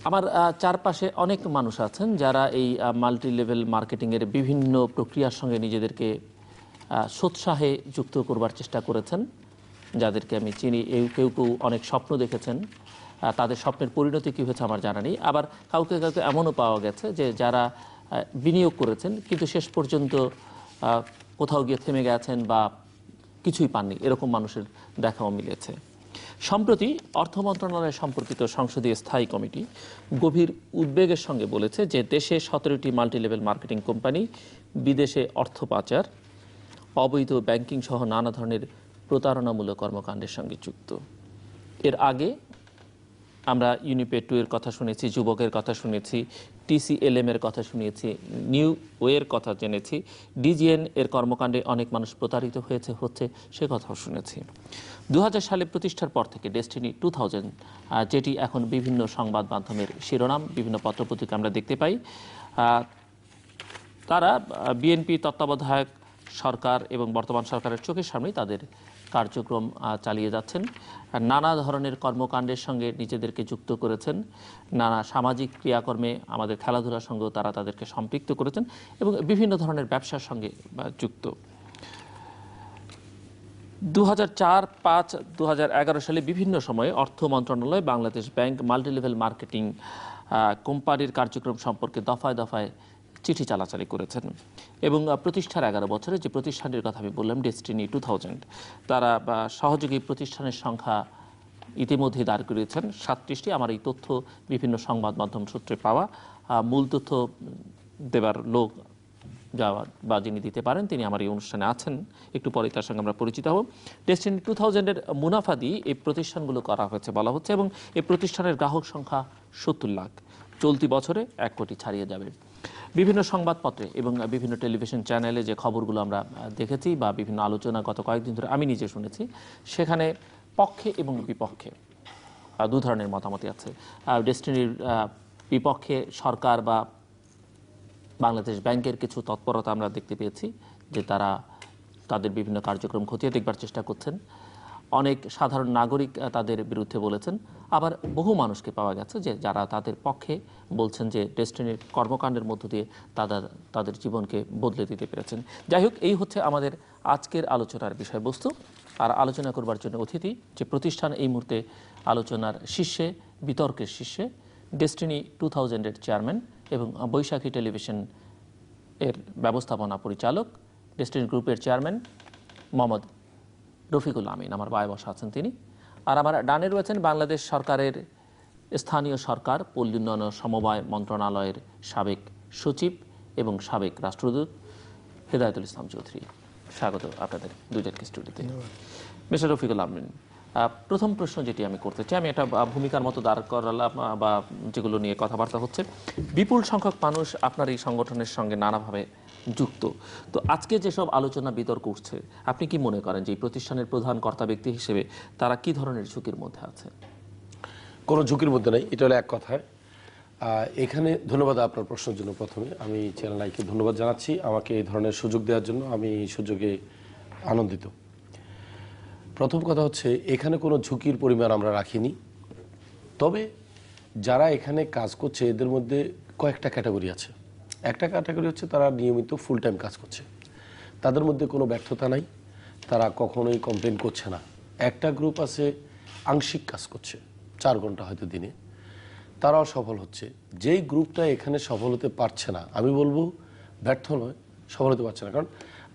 আমার চারপাশে অনেক মানুষ আছেন যারা এই মাল্টি লেভেল মার্কেটিংয়ের বিভিন্ন প্রক্রিয়ার সঙ্গে নিজেদেরকে সোৎসাহে যুক্ত করবার চেষ্টা করেছেন, যাদেরকে আমি চিনি। কেউ কেউ অনেক স্বপ্ন দেখেছেন, তাদের স্বপ্নের পরিণতি কী হয়েছে আমার জানা নেই। আবার কাউকে কাউকে এমনও পাওয়া গেছে যে যারা বিনিয়োগ করেছেন কিন্তু শেষ পর্যন্ত কোথাও গিয়ে থেমে গেছেন বা কিছুই পাননি, এরকম মানুষের দেখাও মিলেছে। সম্প্রতি অর্থ মন্ত্রণালয় সম্পর্কিত সংসদীয় স্থায়ী কমিটি গভীর উদ্বেগের সঙ্গে বলেছে যে দেশে 17টি মাল্টিলেভেল মার্কেটিং কোম্পানি বিদেশে অর্থ পাচার, অবৈধ ব্যাংকিং সহ নানা ধরনের প্রতারণামূলক কর্মকাণ্ডের সঙ্গে যুক্ত। এর আগে আমরা ইউনিপে 2 এর কথা শুনেছি, যুবকের কথা শুনেছি, TCLM এর কথা শুনেছি, নিউ ওয়ের কথা জেনেছি, DGN এর কর্মকাণ্ডে অনেক মানুষ প্রতারিত হচ্ছে সে কথাও শুনেছি। 2000 সালে প্রতিষ্ঠার পর থেকে ডেস্টিনি 2000, যেটি এখন বিভিন্ন সংবাদ মাধ্যমের শিরোনাম, বিভিন্ন পত্রপত্রিকা আমরা দেখতে পাই, তারা বিএনপি তত্ত্বাবধায়ক সরকার এবং বর্তমান সরকারের চোখের সামনেই তাদের কার্যক্রম চালিয়ে যাচ্ছেন। নানা ধরনের কর্মকাণ্ডের সঙ্গে নিজেদেরকে যুক্ত করেছেন, নানা সামাজিক ক্রিয়াকর্মে, আমাদের খেলাধুলার সঙ্গেও তারা তাদেরকে সম্পৃক্ত করেছেন এবং বিভিন্ন ধরনের ব্যবসার সঙ্গে যুক্ত। 2004, 5, 2011 সালে বিভিন্ন সময়ে অর্থ মন্ত্রণালয়, বাংলাদেশ ব্যাংক মাল্টিলেভেল মার্কেটিং কোম্পানির কার্যক্রম সম্পর্কে দফায় দফায় চিঠি চালাচালি করেছেন এবং প্রতিষ্ঠার 11 বছরে যে প্রতিষ্ঠানটির কথা আমি বললাম, ডেস্টিনি 2000, তারা সহযোগী প্রতিষ্ঠানের সংখ্যা ইতিমধ্যে দাঁড় করিয়েছেন 37টি। আমার এই তথ্য বিভিন্ন সংবাদ মাধ্যম সূত্রে পাওয়া। মূল তথ্য দেবার লোক বা যিনি দিতে পারেন তিনি আমার এই অনুষ্ঠানে আছেন, একটু পরে তার সঙ্গে আমরা পরিচিত হব। ডেস্টিনি 2000-এর মুনাফা দিয়ে এই প্রতিষ্ঠানগুলো করা হয়েছে বলা হচ্ছে এবং এই প্রতিষ্ঠানের গ্রাহক সংখ্যা 70 লাখ, চলতি বছরে 1 কোটি ছাড়িয়ে যাবে। বিভিন্ন সংবাদপত্রে এবং বিভিন্ন টেলিভিশন চ্যানেলে যে খবরগুলো আমরা দেখেছি বা বিভিন্ন আলোচনা গত কয়েকদিন ধরে আমি নিজে শুনেছি, সেখানে পক্ষে এবং বিপক্ষে 2 ধরনের মতামতই আছে। ডেস্টিনির বিপক্ষে সরকার বা বাংলাদেশ ব্যাংকের কিছু তৎপরতা আমরা দেখতে পেয়েছি যে তারা তাদের বিভিন্ন কার্যক্রম খতিয়ে দেখবার চেষ্টা করছেন। অনেক সাধারণ নাগরিক তাদের বিরুদ্ধে বলেছেন, আবার বহু মানুষকে পাওয়া গেছে যে যারা তাদের পক্ষে বলছেন যে ডেস্টিনির কর্মকাণ্ডের মধ্য দিয়ে তাদের জীবনকে বদলে দিতে পেরেছেন। যাই হোক, এই হচ্ছে আমাদের আজকের আলোচনার বিষয়বস্তু। আর আলোচনা করবার জন্য অতিথি, যে প্রতিষ্ঠান এই মুহূর্তে আলোচনার শীর্ষে, বিতর্কের শীর্ষে, ডেস্টিনি 2000-এর চেয়ারম্যান এবং বৈশাখী টেলিভিশন এর ব্যবস্থাপনা পরিচালক, ডেস্টিনি গ্রুপের চেয়ারম্যান মোহাম্মদ রফিকুল আমিন আমার বায়ে বসা আছেন তিনি। আর আমার ডানে রয়েছেন বাংলাদেশ সরকারের স্থানীয় সরকার পল্লী উন্নয়ন সমবায় মন্ত্রণালয়ের সাবেক সচিব এবং সাবেক রাষ্ট্রদূত হেদায়েতুল ইসলাম চৌধুরী। স্বাগত আপনাদের দুজনকে স্টুডিওতে। মিস্টার রফিকুল আমিন, প্রথম প্রশ্ন যেটি আমি করতে চাই, আমি একটা ভূমিকার মতো দাঁড় করালাম বা যেগুলো নিয়ে কথাবার্তা হচ্ছে, বিপুল সংখ্যক মানুষ আপনার এই সংগঠনের সঙ্গে নানাভাবে যুক্ত। তো আজকে যেসব আলোচনা বিতর্ক উঠছে, আপনি কি মনে করেন যে এই প্রতিষ্ঠানের প্রধান কর্তা ব্যক্তি হিসেবে তারা কি ধরনের ঝুঁকির মধ্যে আছে? কোনো ঝুঁকির মধ্যে নেই, এটা হলো এক কথায়। এখানে ধন্যবাদ আপনার প্রশ্নের জন্য। প্রথমে আমি চ্যানেল আইকে ধন্যবাদ জানাচ্ছি আমাকে এই ধরনের সুযোগ দেওয়ার জন্য। আমি এই সুযোগে আনন্দিত। প্রথম কথা হচ্ছে, এখানে কোনো ঝুঁকির পরিমাণ আমরা রাখিনি। তবে যারা এখানে কাজ করছে এদের মধ্যে কয়েকটা ক্যাটাগরি আছে। একটা ক্যাটাগরি হচ্ছে তারা নিয়মিত ফুল টাইম কাজ করছে, তাদের মধ্যে কোনো ব্যর্থতা নাই, তারা কখনোই কমপ্লেন করছে না। একটা গ্রুপ আছে আংশিক কাজ করছে 4 ঘন্টা হয়তো দিনে, তারাও সফল হচ্ছে। যেই গ্রুপটা এখানে সফল হতে পারছে না, আমি বলবো ব্যর্থ নয়, সফল হতে পারছে না। কারণ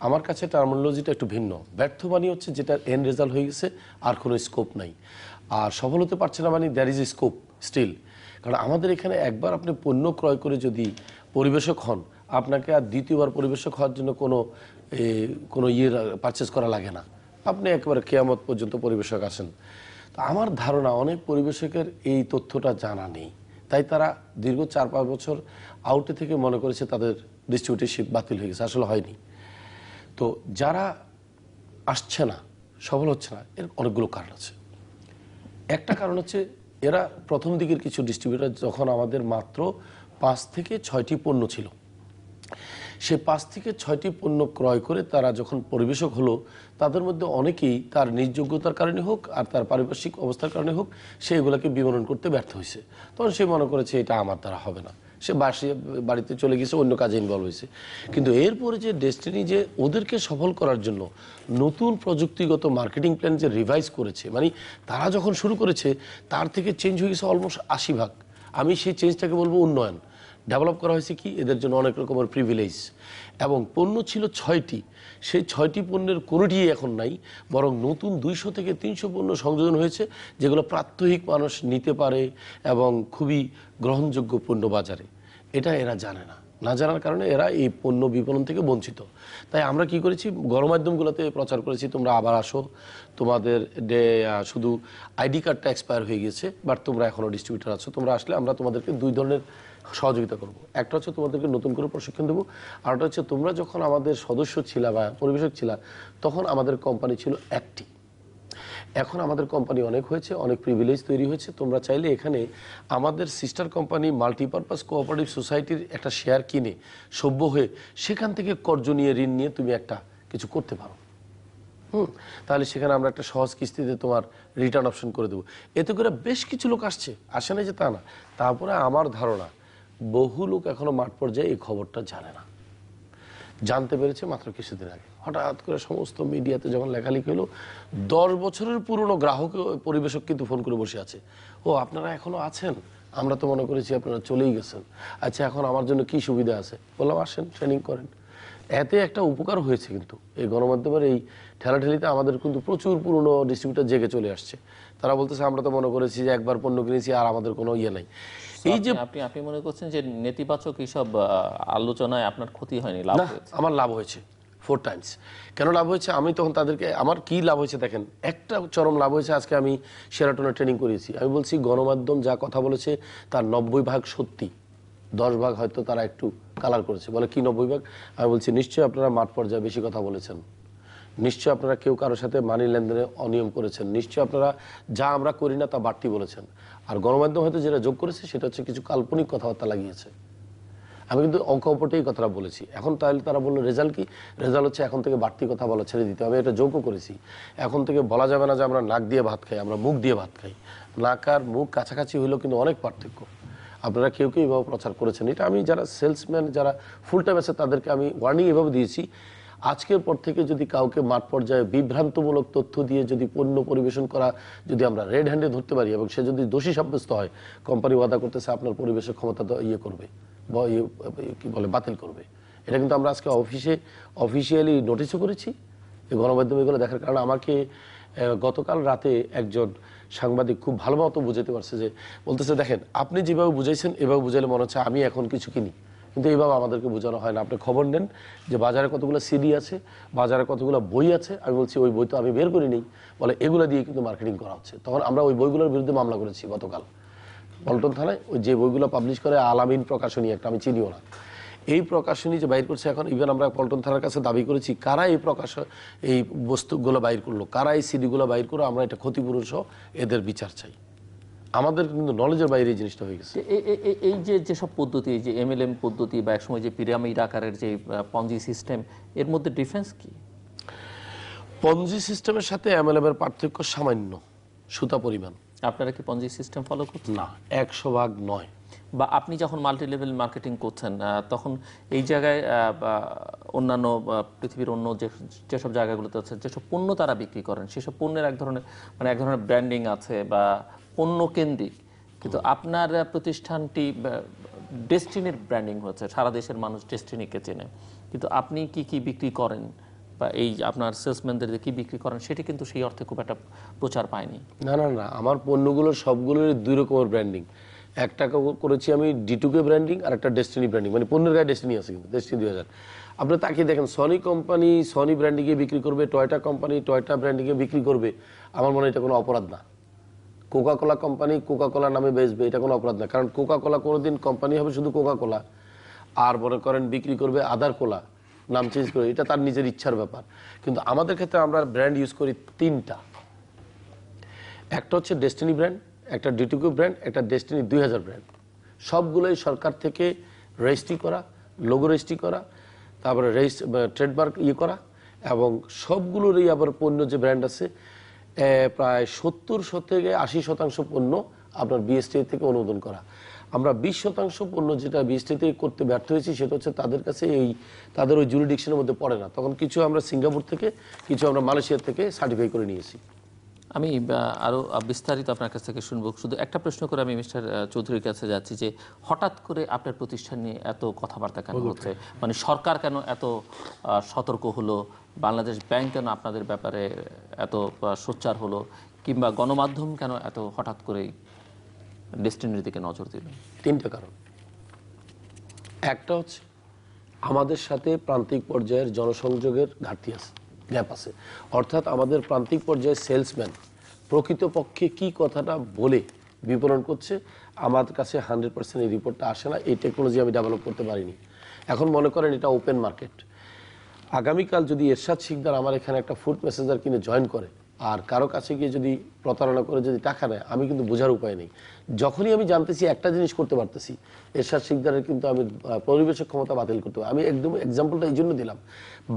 আমার কাছে টার্মিনোলজিটা একটু ভিন্ন। ব্যর্থ মানে হচ্ছে যেটার এন্ড রেজাল্ট হয়ে গেছে, আর কোনো স্কোপ নাই। আর সফল হতে পারছে না মানে there is a scope still. কারণ আমাদের এখানে একবার আপনি পণ্য ক্রয় করে যদি পরিবেশক হন, আপনাকে আর দ্বিতীয়বার পরিবেশক হওয়ার জন্য কোনো পারচেস করা লাগে না। আপনি একেবারে কিয়ামত পর্যন্ত পরিবেশক আসেন। তো আমার ধারণা অনেক পরিবেশকের এই তথ্যটা জানা নেই, তাই তারা দীর্ঘ 4-5 বছর আউটে থেকে মনে করেছে তাদের ডিস্ট্রিবিউটরশিপ বাতিল হয়ে গেছে। আসলে হয়নি। তো যারা আসছে না, সফল হচ্ছে না, এর অনেকগুলো কারণ আছে। একটা কারণ হচ্ছে এরা প্রথম দিকের কিছু ডিস্ট্রিবিউটর যখন আমাদের মাত্র 5 থেকে 6টি পণ্য ছিল, সে 5 থেকে 6টি পণ্য ক্রয় করে তারা যখন পরিবেশক হলো, তাদের মধ্যে অনেকেই তার নিজ যোগ্যতার কারণে হোক আর তার পারিপার্শ্বিক অবস্থার কারণে হোক, সে এগুলোকে বিবরণ করতে ব্যর্থ হয়েছে। তখন সে মনে করেছে এটা আমার দ্বারা হবে না, সে বাড়িতে চলে গেছে, অন্য কাজে ইনভলভ হয়েছে। কিন্তু এরপরে যে ডেস্টিনি যে ওদেরকে সফল করার জন্য নতুন প্রযুক্তিগত মার্কেটিং প্ল্যান যে রিভাইজ করেছে, মানে তারা যখন শুরু করেছে তার থেকে চেঞ্জ হয়ে গেছে অলমোস্ট 80 ভাগ। আমি সেই চেঞ্জটাকে বলবো উন্নয়ন। ডেভেলপ করা হয়েছে কি, এদের জন্য অনেক রকমের প্রিভিলেজ, এবং পণ্য ছিল 6টি। সেই 6টি পণ্যের কোনোটিই এখন নাই, বরং নতুন 200 থেকে 300 পণ্য সংযোজন হয়েছে, যেগুলো প্রাত্যহিক মানুষ নিতে পারে এবং খুবই গ্রহণযোগ্য পণ্য বাজারে। এটা এরা জানে না, না জানার কারণে এরা এই পণ্য বিপণন থেকে বঞ্চিত। তাই আমরা কি করেছি, গণমাধ্যমগুলোতে প্রচার করেছি, তোমরা আবার আসো, তোমাদের শুধু আইডি কার্ডটা এক্সপায়ার হয়ে গেছে, বাট তোমরা এখনও ডিস্ট্রিবিউটার আছো, তোমরা আসলে আমরা তোমাদেরকে 2 ধরনের সহযোগিতা করব। একটা হচ্ছে তোমাদেরকে নতুন করে প্রশিক্ষণ দেবো, আর একটা হচ্ছে তোমরা যখন আমাদের সদস্য ছিলা বা পরিবেশক ছিলা, তখন আমাদের কোম্পানি ছিল একটি। এখন আমাদের কোম্পানি অনেক হয়েছে, অনেক প্রিভিলেজ তৈরি হয়েছে। তোমরা চাইলে এখানে আমাদের সিস্টার কোম্পানি মাল্টিপারপাস কোঅপারেটিভ সোসাইটির একটা শেয়ার কিনে সভ্য হয়ে সেখান থেকে কর্জ নিয়ে, ঋণ নিয়ে তুমি একটা কিছু করতে পারো। তাহলে সেখানে আমরা একটা সহজ কিস্তিতে তোমার রিটার্ন অপশন করে দেবো। এতে করে বেশ কিছু লোক আসে না যে তা না। তারপরে আমার ধারণা বহু লোক এখনো মাঠ পর্যায়ে এই খবরটা জানে না, জানতে পেরেছে মাত্র কিছুদিন আগে। হঠাৎ করে সমস্ত মিডিয়াতে যখন লেখালেখি হলো, 10 বছরের পুরনো গ্রাহক পরিবেশক কিন্তু ফোন করে বসে আছে, ও আপনারা এখনো আছেন, আমরা তো মনে করেছি আপনারা চলেই গেছেন, আচ্ছা এখন আমার জন্য কি সুবিধা আছে? বললাম আসেন, ট্রেনিং করেন। এতে একটা উপকার হয়েছে, কিন্তু এই গণমাধ্যমের এই ঠেলাঠেলিতে আমাদের কিন্তু প্রচুর পুরনো ডিস্ট্রিবিউটার জেগে চলে আসছে। তারা বলতেছে আমরা তো মনে করেছি যে একবার পণ্য কিনেছি আর আমাদের কোনো ইয়ে নাই। এই যে আপনি মনে করছেন যে নেতিবাচক এইসব আলোচনায় আপনার ক্ষতি হয়নি, লাভ হয়েছে? আমার লাভ হয়েছে 4 টাইমস। কেন লাভ হয়েছে? আমি তখন তাদেরকে, আমার কি লাভ হয়েছে দেখেন, একটা চরম লাভ হয়েছে। আজকে আমি শেরাটনে ট্রেনিং করিয়েছি, আমি বলছি গণমাধ্যম যা কথা বলেছে তার 90 ভাগ সত্যি, 10 ভাগ হয়তো তারা একটু কালার করেছে। বলে কি 90 ভাগ? আমি বলছি নিশ্চয়ই আপনারা মাঠ পর্যায়ে বেশি কথা বলেছেন, নিশ্চয়ই আপনারা কেউ কারোর সাথে মানি লেনদেনে অনিয়ম করেছেন, নিশ্চয়ই আপনারা যা আমরা করি না তা বাড়তি বলেছেন। আর গণমাধ্যম হয়তো যেটা যোগ করেছে সেটা হচ্ছে কিছু কাল্পনিক কথাবার্তা লাগিয়েছে। আমি কিন্তু অঙ্কপটে এই কথাটা বলেছি। এখন তাহলে তারা বললো রেজাল্ট কি? রেজাল্ট হচ্ছে এখন থেকে বাড়তি কথা বলা ছেড়ে দিতে হবে। এটা যোগও করেছি, এখন থেকে বলা যাবে না যে আমরা নাক দিয়ে ভাত খাই, আমরা মুখ দিয়ে ভাত খাই। নাক আর মুখ কাছাকাছি হইলেও কিন্তু অনেক পার্থক্য। আপনারা কেউ কেউ এভাবে প্রচার করেছেন। এটা আমি যারা সেলসম্যান, যারা ফুল টাইম আছে, তাদেরকে আমি ওয়ার্নিং এভাবে দিয়েছি, আজকের পর থেকে যদি কাউকে মাঠ পর্যায়ে বিভ্রান্তমূলক তথ্য দিয়ে যদি পণ্য পরিবেশন করা যদি আমরা রেড হ্যান্ডে ধরতে পারি এবং সে যদি দোষী সাব্যস্ত হয়, কোম্পানি ওয়াদা করতেছে আপনার পরিবেশের ক্ষমতা করবে, কি বলে, বাতিল করবে। এটা কিন্তু আমরা আজকে অফিসিয়ালি নোটিশও করেছি। এই গণমাধ্যমে এগুলো দেখার কারণে আমাকে গতকাল রাতে একজন সাংবাদিক খুব ভালো মতো বুঝাতে পারছে, যে বলতেছে দেখেন আপনি যেভাবে বুঝাইছেন এভাবে বুঝাইলে মনে হচ্ছে আমি এখন কিছু কিনি, কিন্তু এইভাবে আমাদেরকে বোঝানো হয় না। আপনি খবর নেন যে বাজারে কতগুলো সিডি আছে, বাজারে কতগুলো বই আছে। আমি বলছি ওই বই তো আমি বের করি নেই। বলে এগুলো দিয়ে কিন্তু মার্কেটিং করা হচ্ছে। তখন আমরা ওই বইগুলোর বিরুদ্ধে মামলা করেছি গতকাল পল্টন থানায়। ওই যে বইগুলো পাবলিশ করে আলামিন প্রকাশনী, একটা আমি চিনিও না, এই প্রকাশনী যে বাইর করছে, এখন ইভেন আমরা পল্টন থানার কাছে দাবি করেছি কারা এই বস্তুগুলো বাইর করলো, কারা এই সিডিগুলো বাইর করলো, আমরা এটা ক্ষতিপূরণ সহ এদের বিচার চাই। আমাদের কিন্তু নলেজের বাইরে এই জিনিসটা হয়ে গেছে। এই যে যেসব পদ্ধতি, এই যে MLM পদ্ধতি বা একসময় যে পিরামিড আকারের যে পঞ্জি সিস্টেম, এর মধ্যে ডিফারেন্স কি? পঞ্জি সিস্টেমের সাথে MLM এর পার্থক্য সামান্য, সুতা পরিমাণ। আপনারা কি পঞ্জি সিস্টেম ফলো করছেন? না, 100 ভাগ নয়। বা আপনি যখন মাল্টি লেভেল মার্কেটিং করছেন, তখন এই জায়গায় অন্যান্য পৃথিবীর অন্য যেসব জায়গাগুলোতে আছে, যেসব পণ্য তারা বিক্রি করেন, সেসব পণ্যের এক ধরনের ব্র্যান্ডিং আছে বা পণ্য কেন্দ্রিক, কিন্তু আপনার প্রতিষ্ঠানটি ডেস্টিনির ব্র্যান্ডিং হচ্ছে, সারা দেশের মানুষ ডেস্টিনিকে চেনে, কিন্তু আপনি কি কি বিক্রি করেন বা এই আপনার সেলসম্যানদের কি বিক্রি করেন, সেটি কিন্তু সেই অর্থে খুব একটা প্রচার পায়নি। না না না, আমার পণ্যগুলোর সবগুলোর 2 রকমের ব্র্যান্ডিং। একটা করেছি আমি D2K ব্র্যান্ডিং, আর একটা ডেস্টিনি ব্র্যান্ডিং, মানে পণ্যের গায়ে ডেস্টিনি আছে, কিন্তু ডেস্টিনি 2000। আপনি তাকিয়ে দেখেন, সনি কোম্পানি সনি ব্র্যান্ডিংয়ে বিক্রি করবে, টয়োটা কোম্পানি টয়োটা ব্র্যান্ডিংয়ে বিক্রি করবে, আমার মনে হয় এটা কোনো অপরাধ না। Coca Cola company Coca Cola নামে বেচবে, এটা কোনো অপরাধ না। কারণ কোকা কোলা কোনোদিন কোম্পানি হবে শুধু কোকা কোলা, আর মনে করেন বিক্রি করবে আদার কোলা, নাম চেঞ্জ করে, এটা তার নিজের ইচ্ছার ব্যাপার। কিন্তু আমাদের ক্ষেত্রে আমরা ব্র্যান্ড ইউজ করি 3টা। একটা হচ্ছে ডেস্টিনি ব্র্যান্ড, একটা D2K ব্র্যান্ড, একটা ডেস্টিনি 2000 ব্র্যান্ড। সবগুলোই সরকার থেকে রেজিস্ট্রি করা, লোগো রেজিস্ট্রি করা, তারপরে ট্রেডমার্ক করা, এবং সবগুলোরই আবার পণ্য যে ব্র্যান্ড আছে প্রায় 70 থেকে 80% পণ্য আপনার বিএসটিআই থেকে অনুমোদন করা। আমরা 20% পণ্য যেটা বিএসটিআই থেকে করতে ব্যর্থ হয়েছি সেটা হচ্ছে তাদের কাছে তাদের ওই জুরিডিকশনের মধ্যে পড়ে না। তখন কিছু আমরা সিঙ্গাপুর থেকে, কিছু আমরা মালয়েশিয়া থেকে সার্টিফাই করে নিয়েছি। আমি আরো বিস্তারিত আপনার কাছ থেকে শুনবো। শুধু একটা প্রশ্ন করে আমি মিস্টার চৌধুরীর কাছে যাচ্ছি যে হঠাৎ করে আপনার প্রতিষ্ঠান নিয়ে এত কথাবার্তা কেন হচ্ছে? মানে সরকার কেন এত সতর্ক হলো, বাংলাদেশ ব্যাংক কেন আপনাদের ব্যাপারে এত সোচ্চার হলো, কিংবা গণমাধ্যম কেন এত হঠাৎ করেই ডেস্টিনির দিকে নজর দিল? 3টা কারণ। একটা হচ্ছে আমাদের সাথে প্রান্তিক পর্যায়ের জনসংযোগের ঘাটতি আছে, গ্যাপ আছে। অর্থাৎ আমাদের প্রান্তিক পর্যায়ের সেলসম্যান প্রকৃতপক্ষে কি কথাটা বলে বিপণন করছে আমার কাছে 100% এই রিপোর্টটা আসে না। এই টেকনোলজি আমি ডেভেলপ করতে পারিনি। এখন মনে করেন এটা ওপেন মার্কেট। আগামীকাল যদি এরশাদ শিকদার আমার এখানে একটা ফুড মেসেঞ্জার কিনে জয়েন করে আর কারো কাছে গিয়ে যদি প্রতারণা করে যদি টাকা নেয়, আমি কিন্তু বোঝার উপায় নেই। যখনই আমি জানতেছি একটা জিনিস করতে পারতেছি, এরশাদ শিকদারের কিন্তু আমি পরিবেশের ক্ষমতা বাতিল করতে পারি। আমি একদম এক্সাম্পলটা এই জন্য দিলাম,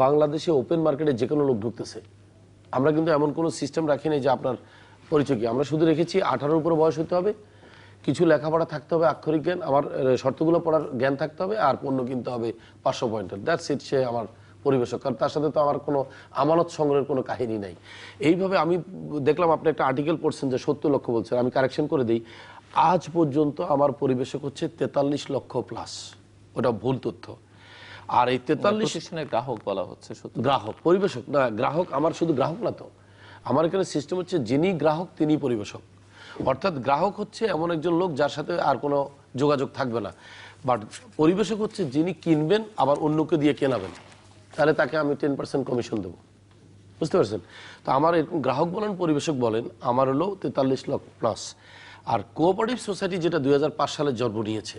বাংলাদেশে ওপেন মার্কেটে যে কোনো লোক ঢুকতেছে। আমরা কিন্তু এমন কোনো সিস্টেম রাখি নাই যে আপনার পরিচয় কি, আমরা শুধু রেখেছি 18-র উপরে বয়স হতে হবে, কিছু লেখাপড়া থাকতে হবে, আক্ষরিক জ্ঞান, আমার শর্তগুলো পড়ার জ্ঞান থাকতে হবে, আর পণ্য কিনতে হবে 500 পয়েন্টের। That's it. সে আমার পরিবেশক, কারণ তার সাথে তো আমার কোনো আমানত সংগ্রহের কোনো কাহিনী নাই। এইভাবে আমি দেখলাম আপনি একটা আর্টিকেল পড়ছেন যে 70 লক্ষ বলছেন, আমি কারেকশন করে দিই, আজ পর্যন্ত আমার পরিবেশক হচ্ছে 43 লক্ষ প্লাস। ওটা ভুল তথ্য। আর এই 43 প্রতিষ্ঠানের গ্রাহক বলা হচ্ছে, সত্যি গ্রাহক, পরিবেশক না। গ্রাহক আমার শুধু গ্রাহক না তো, আমার এখানে সিস্টেম হচ্ছে যিনি গ্রাহক তিনি পরিবেশক। অর্থাৎ গ্রাহক হচ্ছে এমন একজন লোক যার সাথে আর কোনো যোগাযোগ থাকবে না, বাট পরিবেশক হচ্ছে যিনি কিনবেন আবার অন্যকে দিয়ে কেনাবেন, তাহলে তাকে আমি 10% কমিশন দেবো। বুঝতে পারছেন? তো আমার এরকম গ্রাহক বলেন পরিবেশক বলেন আমার হলো 43 লক্ষ প্লাস। আর কোঅপারেটিভ সোসাইটি যেটা 2005 সালে জন্ম নিয়েছে,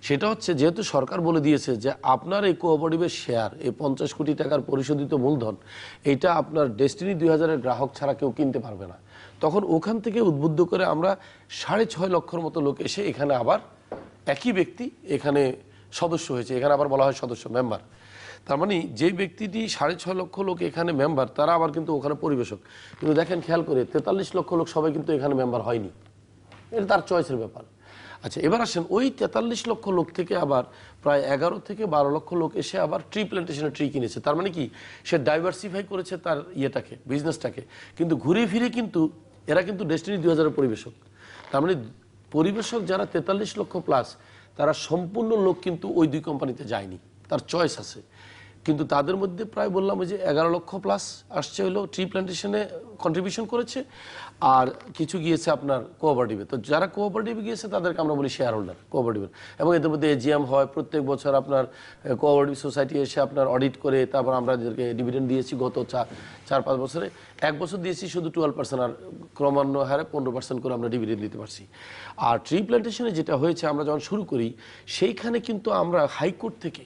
সেটা হচ্ছে যেহেতু সরকার বলে দিয়েছে যে আপনার এই কোঅপারেটিভের শেয়ার, এই 50 কোটি টাকার পরিশোধিত মূলধন, এইটা আপনার ডেস্টিনি 2000-এর গ্রাহক ছাড়া কেউ কিনতে পারবে না। তখন ওখান থেকে উদ্বুদ্ধ করে আমরা 6.5 লক্ষর মতো লোক এসে এখানে আবার একই ব্যক্তি এখানে সদস্য হয়েছে। এখানে আবার বলা হয় সদস্য, মেম্বার। তার মানে যে ব্যক্তিটি 6.5 লক্ষ লোক এখানে মেম্বার, তারা আবার কিন্তু ওখানে পরিবেশক। কিন্তু দেখেন খেয়াল করে 43 লক্ষ লোক সবাই কিন্তু এখানে মেম্বার হয়নি। এটা তার চয়েসের ব্যাপার। আচ্ছা, এবার আসেন ওই 43 লক্ষ লোক থেকে আবার প্রায় 11 থেকে 12 লক্ষ লোক এসে আবার ট্রি প্ল্যান্টেশনের ট্রি কিনেছে। তার মানে কি, সে ডাইভার্সিফাই করেছে তার ইয়েটাকে, বিজনেসটাকে। কিন্তু ঘুরে ফিরে কিন্তু এরা কিন্তু ডেস্টিনি 2000-এর পরিবেশক। তার মানে পরিবেশক যারা 43 লক্ষ প্লাস, তারা সম্পূর্ণ লোক কিন্তু ওই দুই কোম্পানিতে যায়নি, তার চয়েস আছে। কিন্তু তাদের মধ্যে প্রায় বললাম ওই যে 11 লক্ষ প্লাস আসছে হলো ট্রি প্ল্যান্টেশনে কন্ট্রিবিউশন করেছে, আর কিছু গিয়েছে আপনার কোঅপারেটিভে। তো যারা কোঅপারেটিভে গিয়েছে তাদেরকে আমরা বলি শেয়ার হোল্ডার কোঅপারেটিভের। এবং এদের মধ্যে এজিএম হয় প্রত্যেক বছর, আপনার কোঅপারেটিভ সোসাইটি এসে আপনার অডিট করে, তারপর আমরা এদেরকে ডিভিডেন্ড দিয়েছি গত 4-5 বছরে। 1 বছর দিয়েছি শুধু 12%, আর ক্রমান্বয়ে হারে 15% করে আমরা ডিভিডেন্ড দিতে পারছি। আর ট্রি প্ল্যান্টেশনে যেটা হয়েছে, আমরা যখন শুরু করি সেইখানে কিন্তু আমরা হাইকোর্ট থেকে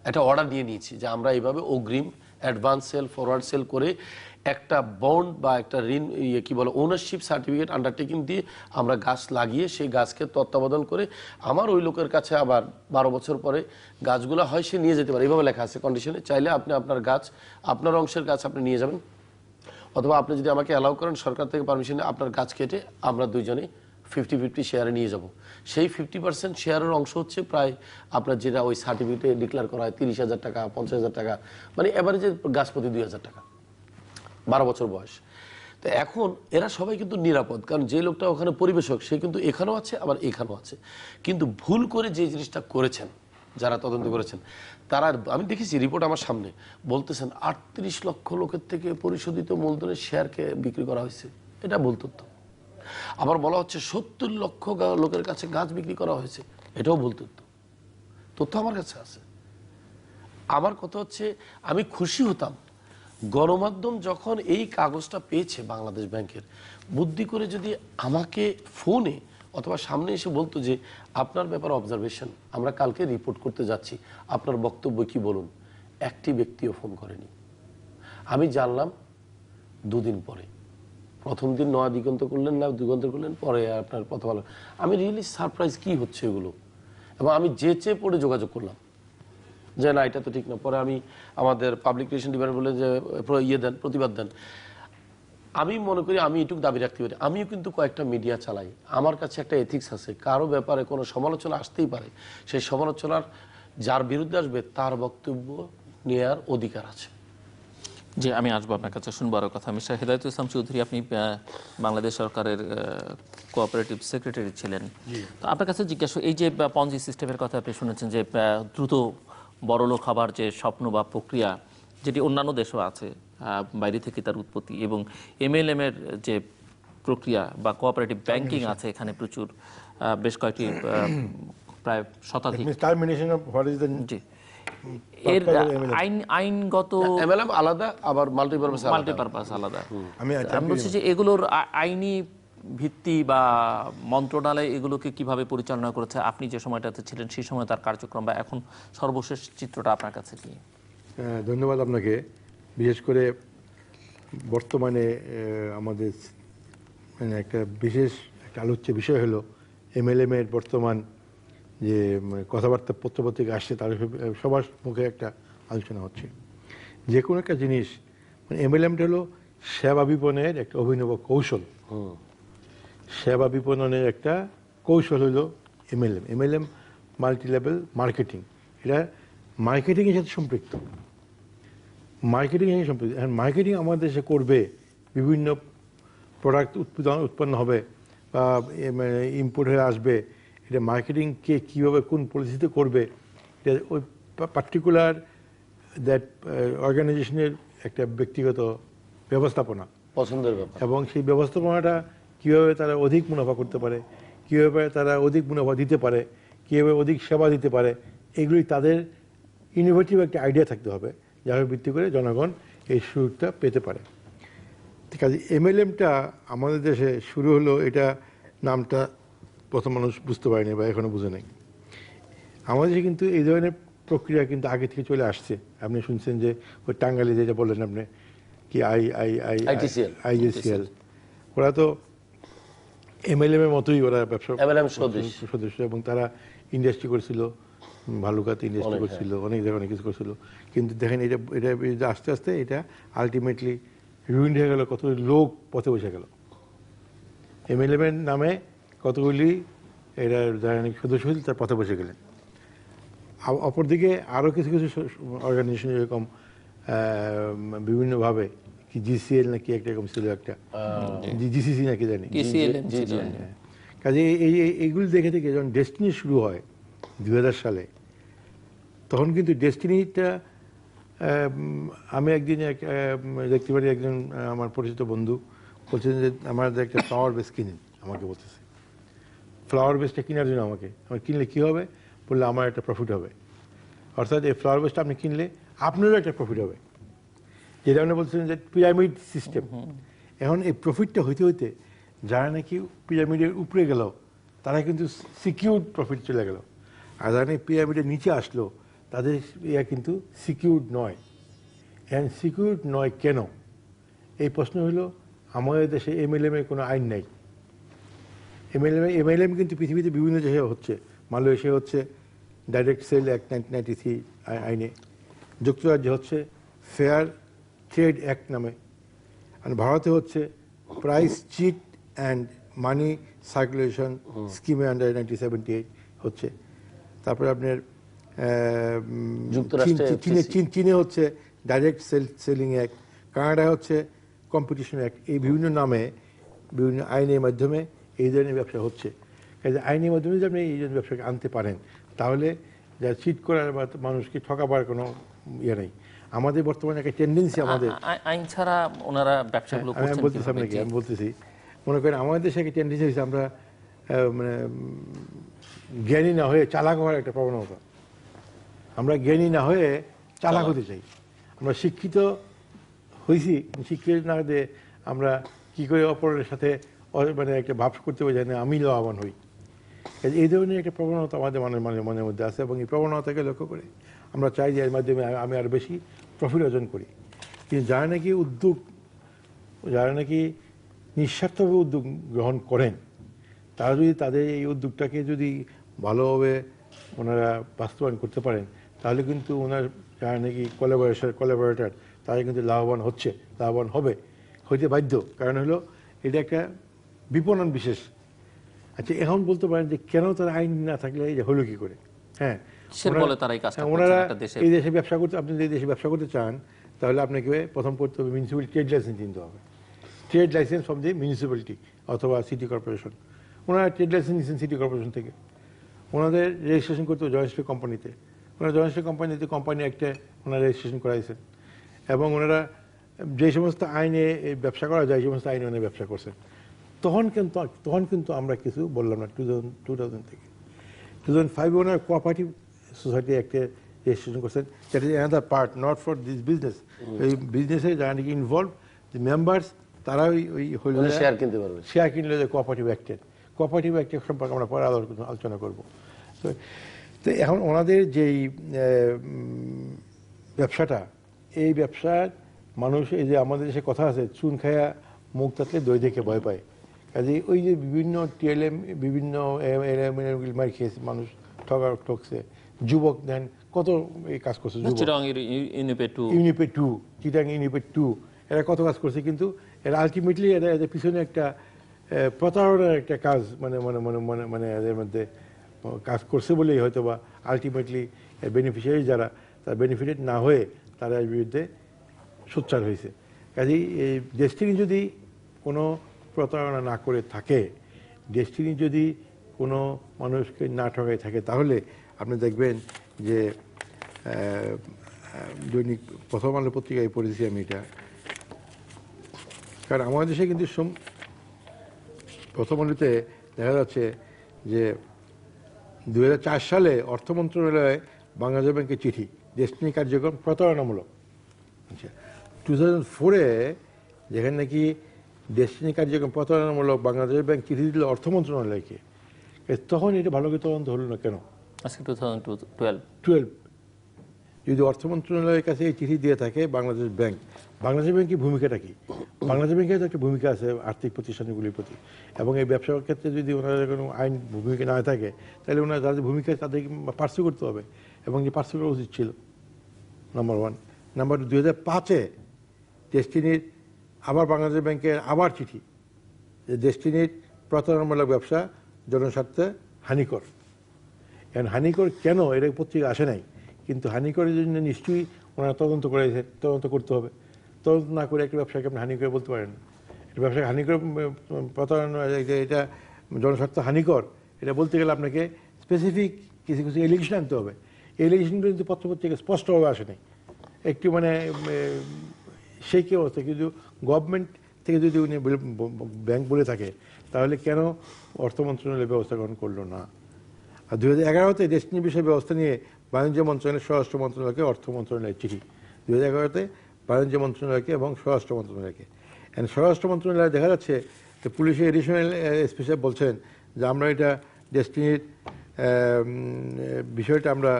একটা অর্ডার নিয়ে নিয়েছি যে আমরা এইভাবে অগ্রিম, অ্যাডভান্স সেল, ফরওয়ার্ড সেল করে একটা বন্ড বা একটা ঋণ কি বলে ওনারশিপ সার্টিফিকেট আন্ডারটেকিং দিয়ে আমরা গাছ লাগিয়ে সেই গাছকে তত্ত্বাবধান করে আমার ওই লোকের কাছে আবার 12 বছর পরে গাছগুলো হয় সে নিয়ে যেতে পারে। এইভাবে লেখা আছে কন্ডিশনে, চাইলে আপনি আপনার গাছ, আপনার অংশের গাছ আপনি নিয়ে যাবেন, অথবা আপনি যদি আমাকে অ্যালাউ করেন সরকার থেকে পারমিশন, আপনার গাছ কেটে আমরা দুইজনে 50-50 শেয়ারে নিয়ে যাব। সেই 50% শেয়ারের অংশ হচ্ছে প্রায় আপনার যেটা ওই সার্টিফিকেটে ডিক্লেয়ার করা হয় 30,000 টাকা, 50,000 টাকা, মানে এভারেজে গাছ প্রতি 2,000 টাকা, 12 বছর বয়স। তো এখন এরা সবাই কিন্তু নিরাপদ, কারণ যে লোকটা ওখানে পরিবেশক সে কিন্তু এখানেও আছে আবার এখানেও আছে। কিন্তু ভুল করে যে জিনিসটা করেছেন যারা তদন্ত করেছেন তারা, আমি দেখেছি রিপোর্ট আমার সামনে, বলতেছেন 38 লক্ষ লোকের থেকে পরিশোধিত মূলধনের শেয়ারকে বিক্রি করা হয়েছে। এটা ভুল তথ্য। আবার বলা হচ্ছে 70 লক্ষ লোকের কাছে গাছ বিক্রি করা হয়েছে, এটাও ভুল তথ্য। তথ্য আমার কাছে আছে। আমার কথা হচ্ছে আমি খুশি হতাম গণমাধ্যম যখন এই কাগজটা পেয়েছে বাংলাদেশ ব্যাংকের, বুদ্ধি করে যদি আমাকে ফোনে অথবা সামনে এসে বলতো যে আপনার ব্যাপারে অবজারভেশন, আমরা কালকে রিপোর্ট করতে যাচ্ছি, আপনার বক্তব্য কি বলুন। একটি ব্যক্তিও ফোন করেনি। আমি জানলাম 2 দিন পরে। প্রথম দিন নয়া দিগন্ত করলেন না, দিগন্ত করলেন, পরে আপনার প্রথম আলো। আমি রিয়েলি সারপ্রাইজ কি হচ্ছে এগুলো, এবং আমি চেয়ে পড়ে যোগাযোগ করলাম যে না এটা তো ঠিক না। পরে আমি আমাদের পাবলিক রিলেশন ডিপার্টমেন্ট বলে যে প্রতিবাদ দেন। আমি মনে করি আমি এটুকু দাবি রাখতে পারি, আমিও কিন্তু কয়েকটা মিডিয়া চালাই, আমার কাছে একটা এথিক্স আছে। কারো ব্যাপারে কোনো সমালোচনা আসতেই পারে, সেই সমালোচনার যার বিরুদ্ধে আসবে তার বক্তব্য নেওয়ার অধিকার আছে। জি, আমি আসবো আপনার কাছে, শুনবো আরো কথা। মিস্টার হেদায়েতুল ইসলাম চৌধুরী, আপনি বাংলাদেশ সরকারের কোঅপারেটিভ সেক্রেটারি ছিলেন, তো আপনার কাছে জিজ্ঞাসা, এই যে পঞ্জি সিস্টেমের কথা আপনি শুনেছেন, যে দ্রুত বড়লোক হবার যে স্বপ্ন বা প্রক্রিয়া, যেটি অন্যান্য দেশও আছে, বাইরে থেকে তার উৎপত্তি, এবং এমএলএম এর যে প্রক্রিয়া বা কোঅপারেটিভ ব্যাংকিং আছে এখানে প্রচুর, বেশ কয়েকটি প্রায় শতাধিক। জি, এর আইনগত এমএলএম আলাদা, আবার মাল্টিপারপাস আলাদা। আমি বলছি যে এগুলোর আইনি ভিত্তি বা মন্ত্রণালয় এগুলোকে কিভাবে পরিচালনা করেছে, আপনি যে সময়টাতে ছিলেন সেই সময় তার কার্যক্রম বা এখন সর্বশেষ চিত্রটা আপনার কাছে কি? ধন্যবাদ আপনাকে। বিশেষ করে বর্তমানে আমাদের মানে একটা বিশেষ একটা আলোচ্য বিষয় হলো এমএলএম এর বর্তমান যে কথাবার্তা পত্রপত্রিকা আসছে, তার সবার মুখে একটা আলোচনা হচ্ছে। যে কোনো একটা জিনিস মানে এমএলএমটা হলো সেবা বিপণনের একটা অভিনব কৌশল। সেবা বিপণনের একটা কৌশল হলো MLM. MLM multi level marketing, এটা মার্কেটিংয়ের সাথে সম্পৃক্ত। মার্কেটিং আমাদের দেশে করবে, বিভিন্ন প্রোডাক্ট উৎপন্ন হবে বা ইম্পোর্ট হয়ে আসবে, এটা মার্কেটিংকে কীভাবে কোন পরিস্থিতিতে করবে, এটা ওই পার্টিকুলার দ্যাট অর্গানাইজেশনের একটা ব্যক্তিগত ব্যবস্থাপনা, পছন্দের ব্যাপার। এবং সেই ব্যবস্থাপনাটা কীভাবে তারা অধিক মুনাফা করতে পারে, কীভাবে তারা অধিক মুনাফা দিতে পারে, কীভাবে অধিক সেবা দিতে পারে, এগুলি তাদের ইনোভেটিভ একটা আইডিয়া থাকতে হবে, যার ভিত্তি করে জনগণ এই সুযোগটা পেতে পারে। ঠিক আছে, এমএলএমটা আমাদের দেশে শুরু হলো, এটা নামটা প্রথম মানুষ বুঝতে পারেনি বা এখনো বুঝে নেই। আমাদের দেশে কিন্তু এই ধরনের প্রক্রিয়া কিন্তু আগে থেকে চলে আসছে। আপনি শুনছেন যে ওই টাঙ্গাইলে যেটা বললেন আপনি কি আইজিসিএল, ওরা তো এমএলএম এর মতোই ওরা ব্যবসা সদস্য, এবং তারা ইন্ডাস্ট্রি করেছিল, ভালুকাতে ইন্ডাস্ট্রি করছিল, অনেক জায়গায় অনেক কিছু করছিল। কিন্তু দেখেন এটা আস্তে আস্তে এটা আলটিমেটলি রুইন্ড হয়ে গেল, কতগুলি লোক পথে বসে গেল। এমএলএম এর নামে কতগুলি এরা যারা সদস্য হয়েছিল তার পথে বসে গেলেন। অপরদিকে আরও কিছু কিছু অর্গানাইজেশন এরকম বিভিন্নভাবে কি জিসিএল নাকি একটা এরকম ছিল, একটা জিসিসি নাকি জানি, কাজে এইগুলি দেখে থেকে যখন ডেস্টিনি শুরু হয় 2000 সালে, তখন কিন্তু ডেস্টিনিটা আমি একদিন দেখতে পারি একজন আমার পরিচিত বন্ধু বলছেন যে আমার একটা ফ্লাওয়ার বেস কিনেন, আমাকে বলতেছে ফ্লাওয়ার বেসটা কেনার জন্য আমার কিনলে কী হবে, বললে আমার একটা প্রফিট হবে। অর্থাৎ এই ফ্লাওয়ার বেসটা আপনি কিনলে আপনারও একটা প্রফিট হবে, যেটা আপনি বলছেন যে পিরামিড সিস্টেম। এখন এই প্রফিটটা হইতে হইতে যারা নাকি পিরামিডের উপরে গেল তারা কিন্তু সিকিউরড প্রফিট চলে গেল, আর যারা নাকি পিরামিডের নিচে আসলো তাদের ইয়া কিন্তু সিকিউরড নয়। এখন সিকিউরড নয় কেন, এই প্রশ্ন হলো আমাদের দেশে এমএলএম এর কোনো আইন নাই। এমএলএম কিন্তু পৃথিবীতে বিভিন্ন জায়গায় হচ্ছে। মালয়েশিয়া হচ্ছে ডাইরেক্ট সেল অ্যাক্ট 1993 আইনে, যুক্তরাজ্যে হচ্ছে ফেয়ার ট্রেড অ্যাক্ট নামে, আর ভারতে হচ্ছে prize chit and money circulation স্কিমে আন্ডার 1978 হচ্ছে। তারপরে আপনার চীনে হচ্ছে ডাইরেক্ট সেলিং অ্যাক্ট, কানাডায় হচ্ছে কম্পিটিশন অ্যাক্ট। এই বিভিন্ন নামে বিভিন্ন আইনের মাধ্যমে এই ধরনের ব্যবসা হচ্ছে। কাজে আইনের মাধ্যমে যদি আপনি এই ধরনের ব্যবসাকে আনতে পারেন, তাহলে যা চিট করার বা মানুষকে ঠকাবার কোনো ইয়ে নেই। আমাদের বর্তমানে একটা টেন্ডেন্সি, আমাদের আইন ছাড়া ওনারা ব্যবসাগুলো করছেন। আমি বলতেছি মনে করেন আমাদের দেশে একটা টেন্ডেন্সি হয়েছে, আমরা মানে জ্ঞানী না হয়ে চালাক হওয়ার একটা প্রবণতা। আমরা জ্ঞানী না হয়ে চালাক হতে চাই। আমরা শিক্ষিত হয়েছি, শিক্ষিত না হতে আমরা কি করে অপরের সাথে মানে একটা ভাব করতে পারি না আমি লাভবান হই। এই ধরনের একটা প্রবণতা আমাদের মনের মধ্যে আছে, এবং এই প্রবণতাকে লক্ষ্য করে আমরা চাই যে এর মাধ্যমে আমি আরও বেশি প্রফিট অর্জন করি। কিন্তু যারা নাকি নিঃস্বার্থভাবে উদ্যোগ গ্রহণ করেন, তারা যদি তাদের এই উদ্যোগটাকে যদি ভালোভাবে ওনারা বাস্তবায়ন করতে পারেন, তাহলে কিন্তু ওনার যারা নাকি কোলাবোরেটর তারা কিন্তু লাভবান হচ্ছে, লাভবান হইতে বাধ্য। কারণ হলো এটা একটা বিপণন বিশেষ। আচ্ছা, এখন বলতে পারেন যে কেন তার আইন না থাকলে এই যে হলো কি করে? হ্যাঁ, কিসের বলে তারা এই কাজটা করছেন ওনারা একটা দেশে? এই দেশে ব্যবসা করতে, আপনি যদি দেশে ব্যবসা করতে চান তাহলে আপনাকে প্রথম করতে হবে মিউনিসিপ্যাল ট্রেড লাইসেন্স কিনতে হবে। Trade licence from the municipality অথবা সিটি কর্পোরেশন। ওনারা ট্রেড লাইসেন্স নিচ্ছেন সিটি কর্পোরেশন থেকে। ওনাদের রেজিস্ট্রেশন করতে হবে জয়েন্ট স্টক কোম্পানিতে। ওনারা জয়েন্ট স্টক কোম্পানিতে কোম্পানি একটা ওনারা রেজিস্ট্রেশন করাইছেন এবং ওনারা যে সমস্ত আইনে ব্যবসা করা যায় সেই সমস্ত আইনে ওনারা ব্যবসা করছেন। তখন কিন্তু আমরা কিছু বললাম না। 2000 থেকে 2005 ওনারা কোঅপারেটিভ সোসাইটি একটা রেজিস্ট্রেশন করছেন। That is another part, not for this business. এই বিজনেসে যারা নাকি ইনভলভ, দি মেম্বার্স, তারা ওই শেয়ার কিনতে পারবে। শেয়ার কিনলে যে কোঅপারেটিভ অ্যাক্টের সম্পর্কে আমরা পরে আলোচনা করব। তো এখন ওনাদের যেই ব্যবসাটা, এই ব্যবসার মানুষ, এই যে আমাদের দেশে কথা আছে, চুন খায়া মুখ থাকলে দই দেখে ভয় পায়। কাজে ওই যে বিভিন্ন টিএলএম, বিভিন্ন মার খেয়েছে মানুষ, ঠকছে, যুবক দেন কত এই কাজ করছে, ইউনিপে টু, চিটাং ইউনিপে টু, এরা কত কাজ করছে, কিন্তু এরা আলটিমেটলি এদের পিছনে একটা প্রতারণার একটা কাজ মানে মানে মানে মানে মানে এদের মধ্যে কাজ করছে বলেই হয়তো বা আলটিমেটলি বেনিফিশিয়ারি যারা, তারা বেনিফিটেড না হয়ে তারা এর বিরুদ্ধে সোচ্চার হয়েছে। কাজেই এই ডেস্টিনি যদি কোনো প্রতারণা না করে থাকে, ডেস্টিনি যদি কোনো মানুষকে না ঠকাই থাকে, তাহলে আপনি দেখবেন যে দৈনিক প্রথম আলো পত্রিকায় পড়েছি আমি এটা। কারণ আমাদের দেশে কিন্তু প্রথম আলোতে দেখা যাচ্ছে যে 2004 সালে অর্থ মন্ত্রণালয়ে বাংলাদেশ ব্যাংকের চিঠি, ডেস্টিনি কার্যক্রম প্রতারণামূলক। আচ্ছা, 2004-এ যেখানে নাকি ডেস্টিনি কার্যক্রম প্রতারণামূলক বাংলাদেশ ব্যাংক চিঠি দিল অর্থ মন্ত্রণালয়কে, তখন এটা ভালো করে তদন্ত হলো না কেন? 2012 যদি অর্থ মন্ত্রণালয়ের কাছে এই চিঠি দিয়ে থাকে বাংলাদেশ ব্যাংকের ভূমিকাটা কি? বাংলাদেশ ব্যাংকের তো একটা ভূমিকা আছে আর্থিক প্রতিষ্ঠানগুলির প্রতি, এবং এই ব্যবসার ক্ষেত্রে যদি ওনাদের কোনো আইন ভূমিকা না থাকে, তাহলে ওনারা যাদের ভূমিকা তাদেরকে পার্সু করতে হবে, এবং যে পার্সু করা উচিত ছিল, নাম্বার 1। নাম্বার 2, 2005-এ ডেস্টিনির আবার বাংলাদেশ ব্যাংকের আবার চিঠি, যে ডেস্টিনির প্রতারণামূলক ব্যবসা জনস্বার্থে হানিকর। এখন হানিকর কেন, এটা পত্রিকা আসে নাই, কিন্তু হানিকরের জন্য নিশ্চয়ই ওনারা তদন্ত করেছেন, তদন্ত করতে হবে। তদন্ত না করে একটা ব্যবসাকে আপনি হানি করে বলতে পারেন না। এটা ব্যবসাকে হানিকর, প্রতারণা, এটা জনস্বার্থ হানিকর, এটা বলতে গেলে আপনাকে স্পেসিফিক কিছু কিছু এলিগেশন আনতে হবে। এই এলিগেশনগুলো কিন্তু পত্রপত্রিকা স্পষ্টভাবে আসে নাই, একটু মানে সেই কি অবস্থা। কিন্তু গভর্নমেন্ট থেকে যদি উনি ব্যাংক বলে থাকে, তাহলে কেন অর্থ মন্ত্রণালয় ব্যবস্থা গ্রহণ করলো না? আর 2011-তে ডেস্টিনি বিষয়ে ব্যবস্থা নিয়ে বাণিজ্য মন্ত্রণালয়, স্বরাষ্ট্র মন্ত্রণালয়কে অর্থ মন্ত্রণালয়ের চিঠি, 2011-তে বাণিজ্য মন্ত্রণালয়কে এবং স্বরাষ্ট্র মন্ত্রণালয়কে। অ্যান্ড স্বরাষ্ট্র মন্ত্রণালয়ে দেখা যাচ্ছে যে পুলিশের এডিশনাল এসপি সাহেব বলছেন যে আমরা এটা ডেস্টিনির বিষয়টা আমরা,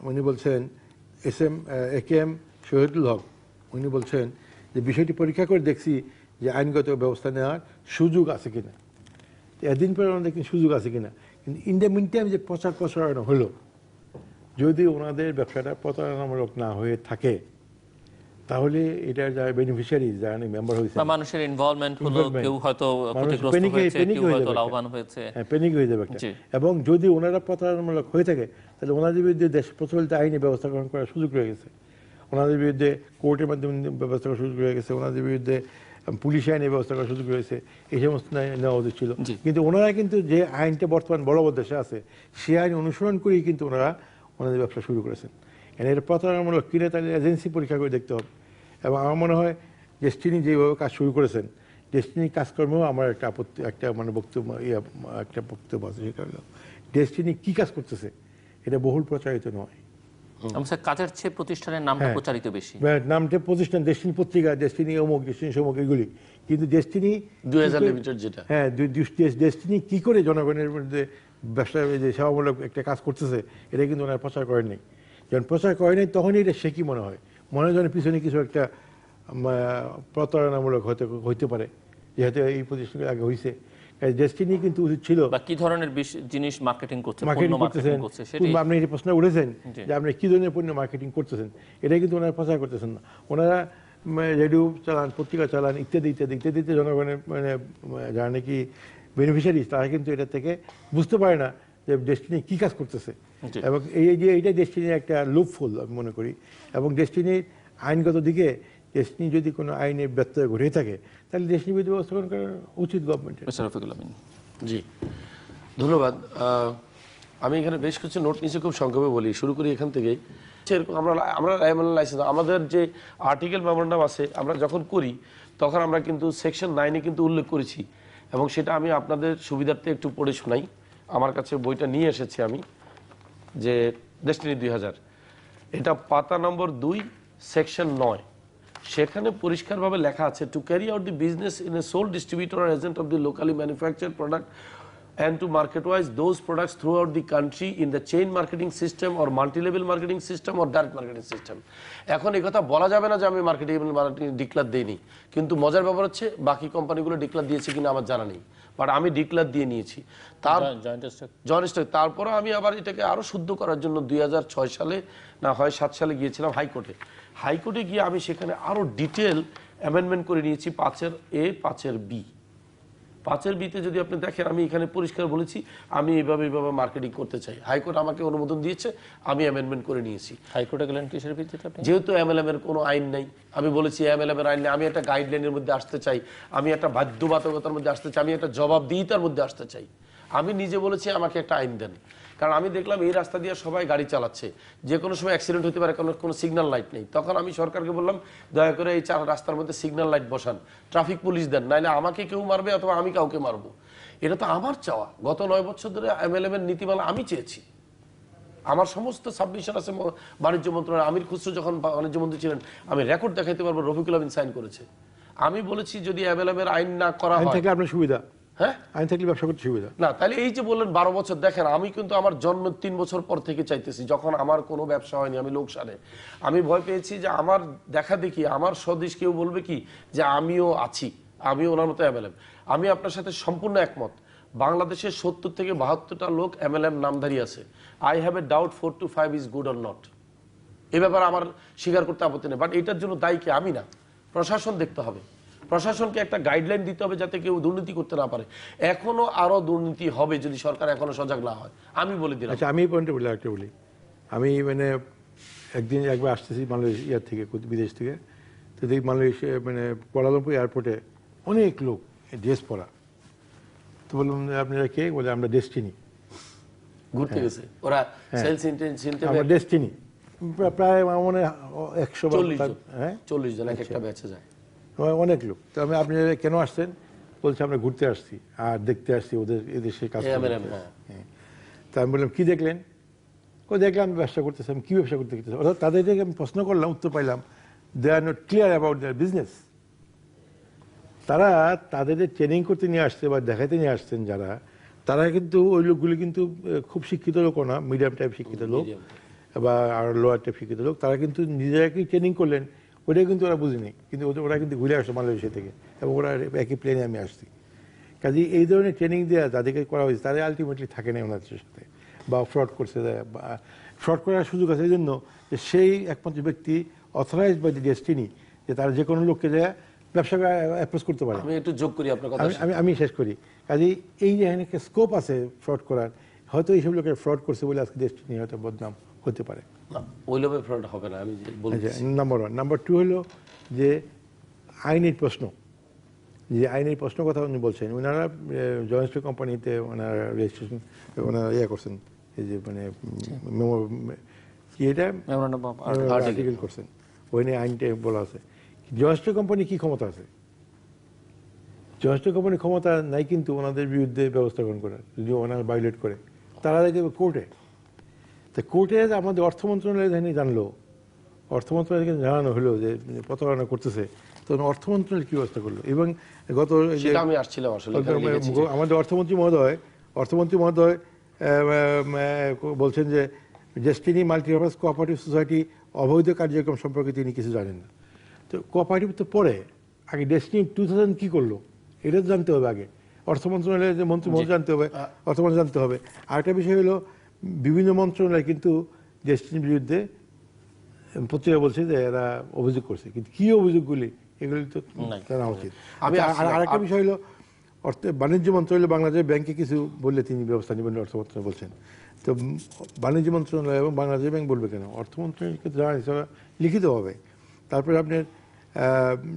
উনি বলছেন AKM শহীদুল হক, উনি বলছেন যে বিষয়টি পরীক্ষা করে দেখছি যে আইনগত ব্যবস্থা নেওয়ার সুযোগ আছে কিনা, এদিন পরে আমরা দেখি সুযোগ আছে কিনা। কিন্তু ইন দ্য মিন টাইম যে প্রচারণা হলো, যদি ওনাদের ব্যবসাটা প্রতারণামূলক না হয়ে থাকে, তাহলে এটা যারা বেনিফিশিয়ারি, যারা মেম্বার হয়েছে, মানুষের ইনভলভমেন্ট হলো, কেউ হয়তো ক্ষতিগ্রস্ত হয়েছে, কেউ হয়তো লাভবান হয়েছে, প্যানিক হয়ে যাবে একটা। এবং যদি ওনারা প্রতারণামূলক হয়ে থাকে, তাহলে ওনাদের বিরুদ্ধে দেশ প্রচলিত আইনে ব্যবস্থা গ্রহণ করার সুযোগ রয়ে গেছে, ওনাদের বিরুদ্ধে কোর্টের মাধ্যমে ব্যবস্থা করার সুযোগ রয়ে গেছে, ওনাদের বিরুদ্ধে পুলিশ আইনে ব্যবস্থা করার সুযোগ রয়েছে, এই সমস্ত নেওয়া উচিত ছিল। কিন্তু ওনারা কিন্তু যে আইনটা বর্তমান বলবৎ দেশে আছে, সেই আইন অনুসরণ করেই কিন্তু ওনাদের ব্যবসা শুরু করেছেন। এটা প্রতারণামূলক কিনে তাহলে এজেন্সি পরীক্ষা করে দেখতে হবে। এবং আমার মনে হয় ডেস্টিনি যেভাবে কাজ শুরু করেছেন, ডেস্টিনি কাজকর্মেও আমার একটা আপত্তি, একটা মানে বক্তব্য, একটা বক্তব্য আছে, সেটা হলো ডেস্টিনি কি কাজ করতেছে এটা বহুল প্রচারিত নয়। কাজের চেয়ে প্রতিষ্ঠানের নামটা প্রচারিত বেশি, নামটা প্রতিষ্ঠান, ডেস্টিনি পত্রিকা, ডেস্টিনি অমুক, ডেস্টিনি সমুক, এগুলি। কিন্তু ডেস্টিনি 2000 লিমিটেড যেটা, হ্যাঁ, ডেস্টিনি কি করে জনগণের মধ্যে ব্যবসা যে সেবামূলক একটা কাজ করতেছে, এটা কিন্তু ওনারা প্রচার করেননি। যখন প্রচার করেনি, তখনই এটা সে কি মনে হয় যেন পিছনে কিছু একটা প্রতারণামূলক হইতে পারে, যেহেতু এই প্রতিষ্ঠানগুলো আগে হয়েছে। ডেস্টিনি কিন্তু উচিত ছিল বা কি ধরনের জিনিস মার্কেটিং করছে, মার্কেটিং পণ্য করতেছেন, মার্কেটিং করছে সেটি আপনি এই প্রশ্ন উঠেছেন জি। যে আপনি কি ধরনের পণ্য মার্কেটিং করতেছেন, এটা কিন্তু ওনারা প্রচার করতেছেন না। ওনারা রেডিও চালান, পত্রিকা চালান, ইত্যাদি ইত্যাদি ইত্যাদিতে জনগণের মানে যারা নাকি বেনিফিশিয়ারি তারা কিন্তু এটা থেকে বুঝতে পারে না যে ডেস্টিনি কি কাজ করতেছে। জি। এবং এইটাই ডেস্টিনির একটা লুপহোল আমি মনে করি। এবং ডেস্টিনির আইনগত দিকে ডেস্টিনি যদি কোনো আইনের ব্যত্যয় ঘটে থাকে তাহলে ডেস্টিনি বিধি ব্যবস্থা করা উচিত গভর্নমেন্টের। মিস্টার রফিকুল আমিন। জি, ধন্যবাদ। আমি এখানে বেশ কিছু নোট নিচে খুব সংক্ষেপে বলি, শুরু করি এখান থেকেই। আমরা লাইসেন্স আমাদের যে আর্টিকেল মেমোরেন্ডাম আছে আমরা যখন করি তখন আমরা কিন্তু সেকশন 9-এ কিন্তু উল্লেখ করেছি, এবং সেটা আমি আপনাদের সুবিধার্থে একটু পড়ে শোনাই। আমার কাছে বইটা নিয়ে এসেছি আমি, যে ডেস্টিনি 2000, এটা পাতা নম্বর 2 সেকশন 9। সেখানে পরিষ্কারভাবে লেখা আছে, to carry out the business in a soul distributor or agent of the locally manufactured product and to marketwise those products throughout the country in the chain marketing system or multi-level marketing system or direct marketing system। এখন এই কথা বলা যাবে না যে আমি marketing declare দেইনি, কিন্তু মজার ব্যাপার হচ্ছে বাকি কোম্পানিগুলো ডিক্লার দিয়েছে কিনা আমার জানা নেই, বাট আমি ডিক্লার দিয়ে নিয়েছি। তার জয়েন্ট স্টক। তারপরে আমি আবার এটাকে আরো শুদ্ধ করার জন্য 2006 সালে না হয় 7 সালে গিয়েছিলাম হাইকোর্টে। হাইকোর্টে গিয়ে আমি সেখানে আরো ডিটেল অ্যামেন্ডমেন্ট করে নিয়েছি 5-এর A 5-এর B। 5-এর বিতে যদি আপনি দেখেন আমি এখানে পরিষ্কার বলেছি আমি এইভাবে মার্কেটিং করতে চাই। হাইকোর্ট আমাকে অনুমোদন দিয়েছে, আমি অ্যামেন্ডমেন্ট করে নিয়েছি। হাইকোর্টে গেলেন কিসের ভিত্তিতে আপনি? যেহেতু এমএলএম এর কোনো আইন নেই, আমি বলেছি এমএলএম এর আইন নেই, আমি একটা গাইডলাইনের মধ্যে আসতে চাই, আমি একটা বাধ্যবাধকতার মধ্যে আসতে চাই, আমি একটা জবাবদিহিতার মধ্যে আসতে চাই। আমি নিজে বলেছি আমাকে একটা আইন দেন, কারণ আমি দেখলাম এই রাস্তা দিয়ে সবাই গাড়ি চালাচ্ছে, যে কোনো সময় অ্যাক্সিডেন্ট হতে পারে, কোনো সিগন্যাল লাইট নেই। তখন আমি সরকারকে বললাম দয়া করে এই রাস্তার মধ্যে সিগন্যাল লাইট বসান, ট্রাফিক পুলিশ দেন, নাইলে আমাকে কেউ মারবে অথবা আমি কাউকে মারবো। এটা তো আমার চাওয়া। গত 9 বছর ধরে এমএলএম এর নীতিমালা আমি চেয়েছি। আমার সমস্ত সাবমিশন আছে বাণিজ্য মন্ত্রণালয়। আমির খুসরো যখন বাণিজ্য মন্ত্রী ছিলেন আমি রেকর্ড দেখাইতে পারবো রফিকুল আমিন সাইন করেছে। আমি বলেছি যদি এমএলএম এর আইন না করা হয় থাকলে আপনার সুবিধা, হ্যাঁ আইন থাকলে ব্যবসা করতে সুবিধা না, তাহলে এই যে বললেন 12 বছর, দেখেন আমি কিন্তু আমার জন্ম 3 বছর পর থেকে চাইতেছি, যখন আমার কোনো ব্যবসা হয়নি, আমি লোকসানে। আমি ভয় পেয়েছি যে আমার দেখা দেখি আমার স্বদেশ কেউ বলবে কি যে আমিও আছি, আমিও ওনার মতো এমএলএম। আমি আপনার সাথে সম্পূর্ণ একমত। বাংলাদেশের 70 থেকে 72টা লোক এমএলএম নামধারী আছে। I have a doubt 4 to 5 is good or not, এ ব্যাপারে আমার স্বীকার করতে আপত্তি নেই। বাট এটার জন্য দায়ী কে? আমি না, প্রশাসন দেখতে হবে। প্রশাসনকে একটা গাইডলাইন দিতে হবে যাতে কেউ দুর্নীতি করতে না পারে। এখনো আরো দুর্নীতি হবে যদি সরকার এখনো সজাগ না হয়, আমি বলে দিলাম। আচ্ছা, আমি এই পয়েন্টে বলি, একটা বলি। আমি মানে একবার আসতেছি মালয়েশিয়া থেকে, বিদেশ থেকে, তো দেখি মালয়েশিয়া মানে কুয়ালালামপুর এয়ারপোর্টে অনেক লোক ড্রেস পরা। তো বললাম আপনারা কে? বলে আমরা ডেস্টিনি। ঘুরতে গেছে ওরা, সেলস ইন্টেন্সিটি আমরা ডেস্টিনি। প্রায় মনে 140 জন, হ্যাঁ 40 জন একটা ব্যাচে যায়, অনেক লোক। তো আপনারা কেন আসছেন? বলছে আমরা ঘুরতে আসছি আর দেখতে আসছি ওদের এদেশে কাজ। তা আমি বললাম কি দেখলেন? ও দেখলাম ব্যবসা করতেছে। আমি কি ব্যবসা করতে গেছি? অর্থাৎ তাদের থেকে আমি প্রশ্ন করলাম, উত্তর পাইলাম they are not clear about their business. তারা তাদের ট্রেনিং করতে নিয়ে আসছে বা দেখাতে নিয়ে আসছেন যারা, তারা কিন্তু ওই লোকগুলি কিন্তু খুব শিক্ষিত লোকও না, মিডিয়াম টাইপ শিক্ষিত লোক বা আর লোয়ার টাইপ শিক্ষিত লোক। তারা কিন্তু নিজেরাকেই ট্রেনিং করলেন, ওটাই কিন্তু ওরা বুঝেনি। কিন্তু ওরা কিন্তু ঘুরে আসছে মালয়েশিয়া থেকে, এবং ওরা একই প্লেনে আমি আসছি। কাজে এই ধরনের ট্রেনিং দেওয়া যাদেরকে করা হয়েছে তারা আলটিমেটলি থাকে না ওনাদের সাথে, বা ফ্রড করছে, বা ফ্রড করার সুযোগ আছে এই জন্য যে সেই একমাত্র ব্যক্তি অথরাইজ বাই দি ডেস্টিনি যে তারা যে কোনো লোককে যায় ব্যবসা অ্যাপ্রোচ করতে পারে। আমি একটু যোগ করি আপনার কথা, আমি শেষ করি। কাজে এই যে একটা স্কোপ আছে ফ্রড করার, হয়তো এইসব লোকের ফ্রড করছে বলে আজকে ডেস্টিনি হয়তো বদনাম হতে পারে। ওই লোভে ফ্রড হবে না, আমি বলছি। নাম্বার 1। নাম্বার 2 হলো যে আইনের প্রশ্ন, যে আইনের প্রশ্ন কথা উনি বলছেন। ওনারা জয়েন্ট স্টক কোম্পানিতে ওনারা রেজিস্ট্রেশন ওনারা করছেন, এই যে মানে কি এটা আর্টিকেল করছেন, ওইখানে আইনটা বলা আছে। জয়েন্ট স্টক কোম্পানি কি ক্ষমতা আছে? জয়েন্ট স্টক কোম্পানির ক্ষমতা নাই কিন্তু ওনাদের বিরুদ্ধে ব্যবস্থা গ্রহণ করার, যদি ওনারা ভায়োলেট করে তারা যাবে কোর্টে। তো কোর্টে আমাদের অর্থ মন্ত্রণালয় জানলো, অর্থ মন্ত্রণালয়কে জানানো হলো যে প্রতারণা করতেছে, তখন অর্থ মন্ত্রণালয় কি ব্যবস্থা করলো। এবং গত আমি আসছিলাম আসলে আমাদের অর্থমন্ত্রী মহোদয় বলছেন যে ডেস্টিনি মাল্টিপারপাস কোঅপারেটিভ সোসাইটি অবৈধ কার্যক্রম সম্পর্কে তিনি কিছু জানেন না। তো কোঅপারেটিভ তো পরে, আগে ডেস্টিনি 2000 কি করলো এটা তো জানতে হবে আগে। অর্থ মন্ত্রণালয়ের যে মন্ত্রী জানতে হবে, অর্থ মন্ত্রণালয় জানতে হবে। আরেকটা বিষয় হলো বিভিন্ন মন্ত্রণালয় কিন্তু ডেস্টিনির বিরুদ্ধে পত্রিকা বলছে যে এরা অভিযোগ করছে, কিন্তু কি অভিযোগগুলি এগুলি তো জানা উচিত। আরেকটা বিষয় হলো বাণিজ্য মন্ত্রণালয় বাংলাদেশ ব্যাংকে কিছু বললে তিনি ব্যবস্থা নেবেন, অর্থ মন্ত্রণালয় বলছেন। তো বাণিজ্য মন্ত্রণালয় এবং বাংলাদেশ ব্যাংক বলবে কেন? অর্থ মন্ত্রণালয়কে জানাইছে লিখিতভাবে। তারপরে আপনার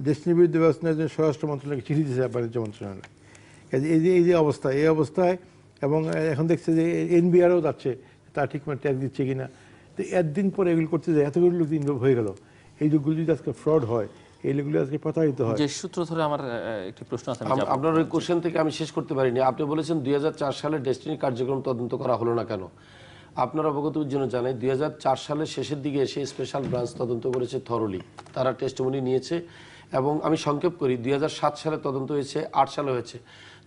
ডেস্টিনির বিরুদ্ধে ব্যবস্থা নেওয়ার জন্য স্বরাষ্ট্র মন্ত্রণালয়কে চিঠি দিয়েছে বাণিজ্য মন্ত্রণালয়। এই যে অবস্থা, এই অবস্থায় এবং এখন দেখছে যে এনবিআরও যাচ্ছে তা ঠিক মতো ট্যাক্স দিচ্ছে কিনা। তো একদিন পরে এগুলো করতে যায় এতগুলো লোক ইনভলভ হয়ে গেল। এই লোকগুলো যদি আজকে ফ্রড হয়, এই লোকগুলো আজকে প্রতারিত হয়। যে সূত্র ধরে আমার একটি প্রশ্ন আছে, আপনার ওই কোশ্চেন থেকে আমি শেষ করতে পারিনি। আপনি বলেছেন 2004 সালে ডেস্টিনি কার্যক্রম তদন্ত করা হলো না কেন? আপনার অবগতির জন্য জানাই 2004 সালের শেষের দিকে এসে স্পেশাল ব্রাঞ্চ তদন্ত করেছে থরলি, তারা টেস্টিমনি নিয়েছে। এবং আমি সংক্ষেপ করি, 2007 সালে তদন্ত হয়েছে, 8 সালে হয়েছে।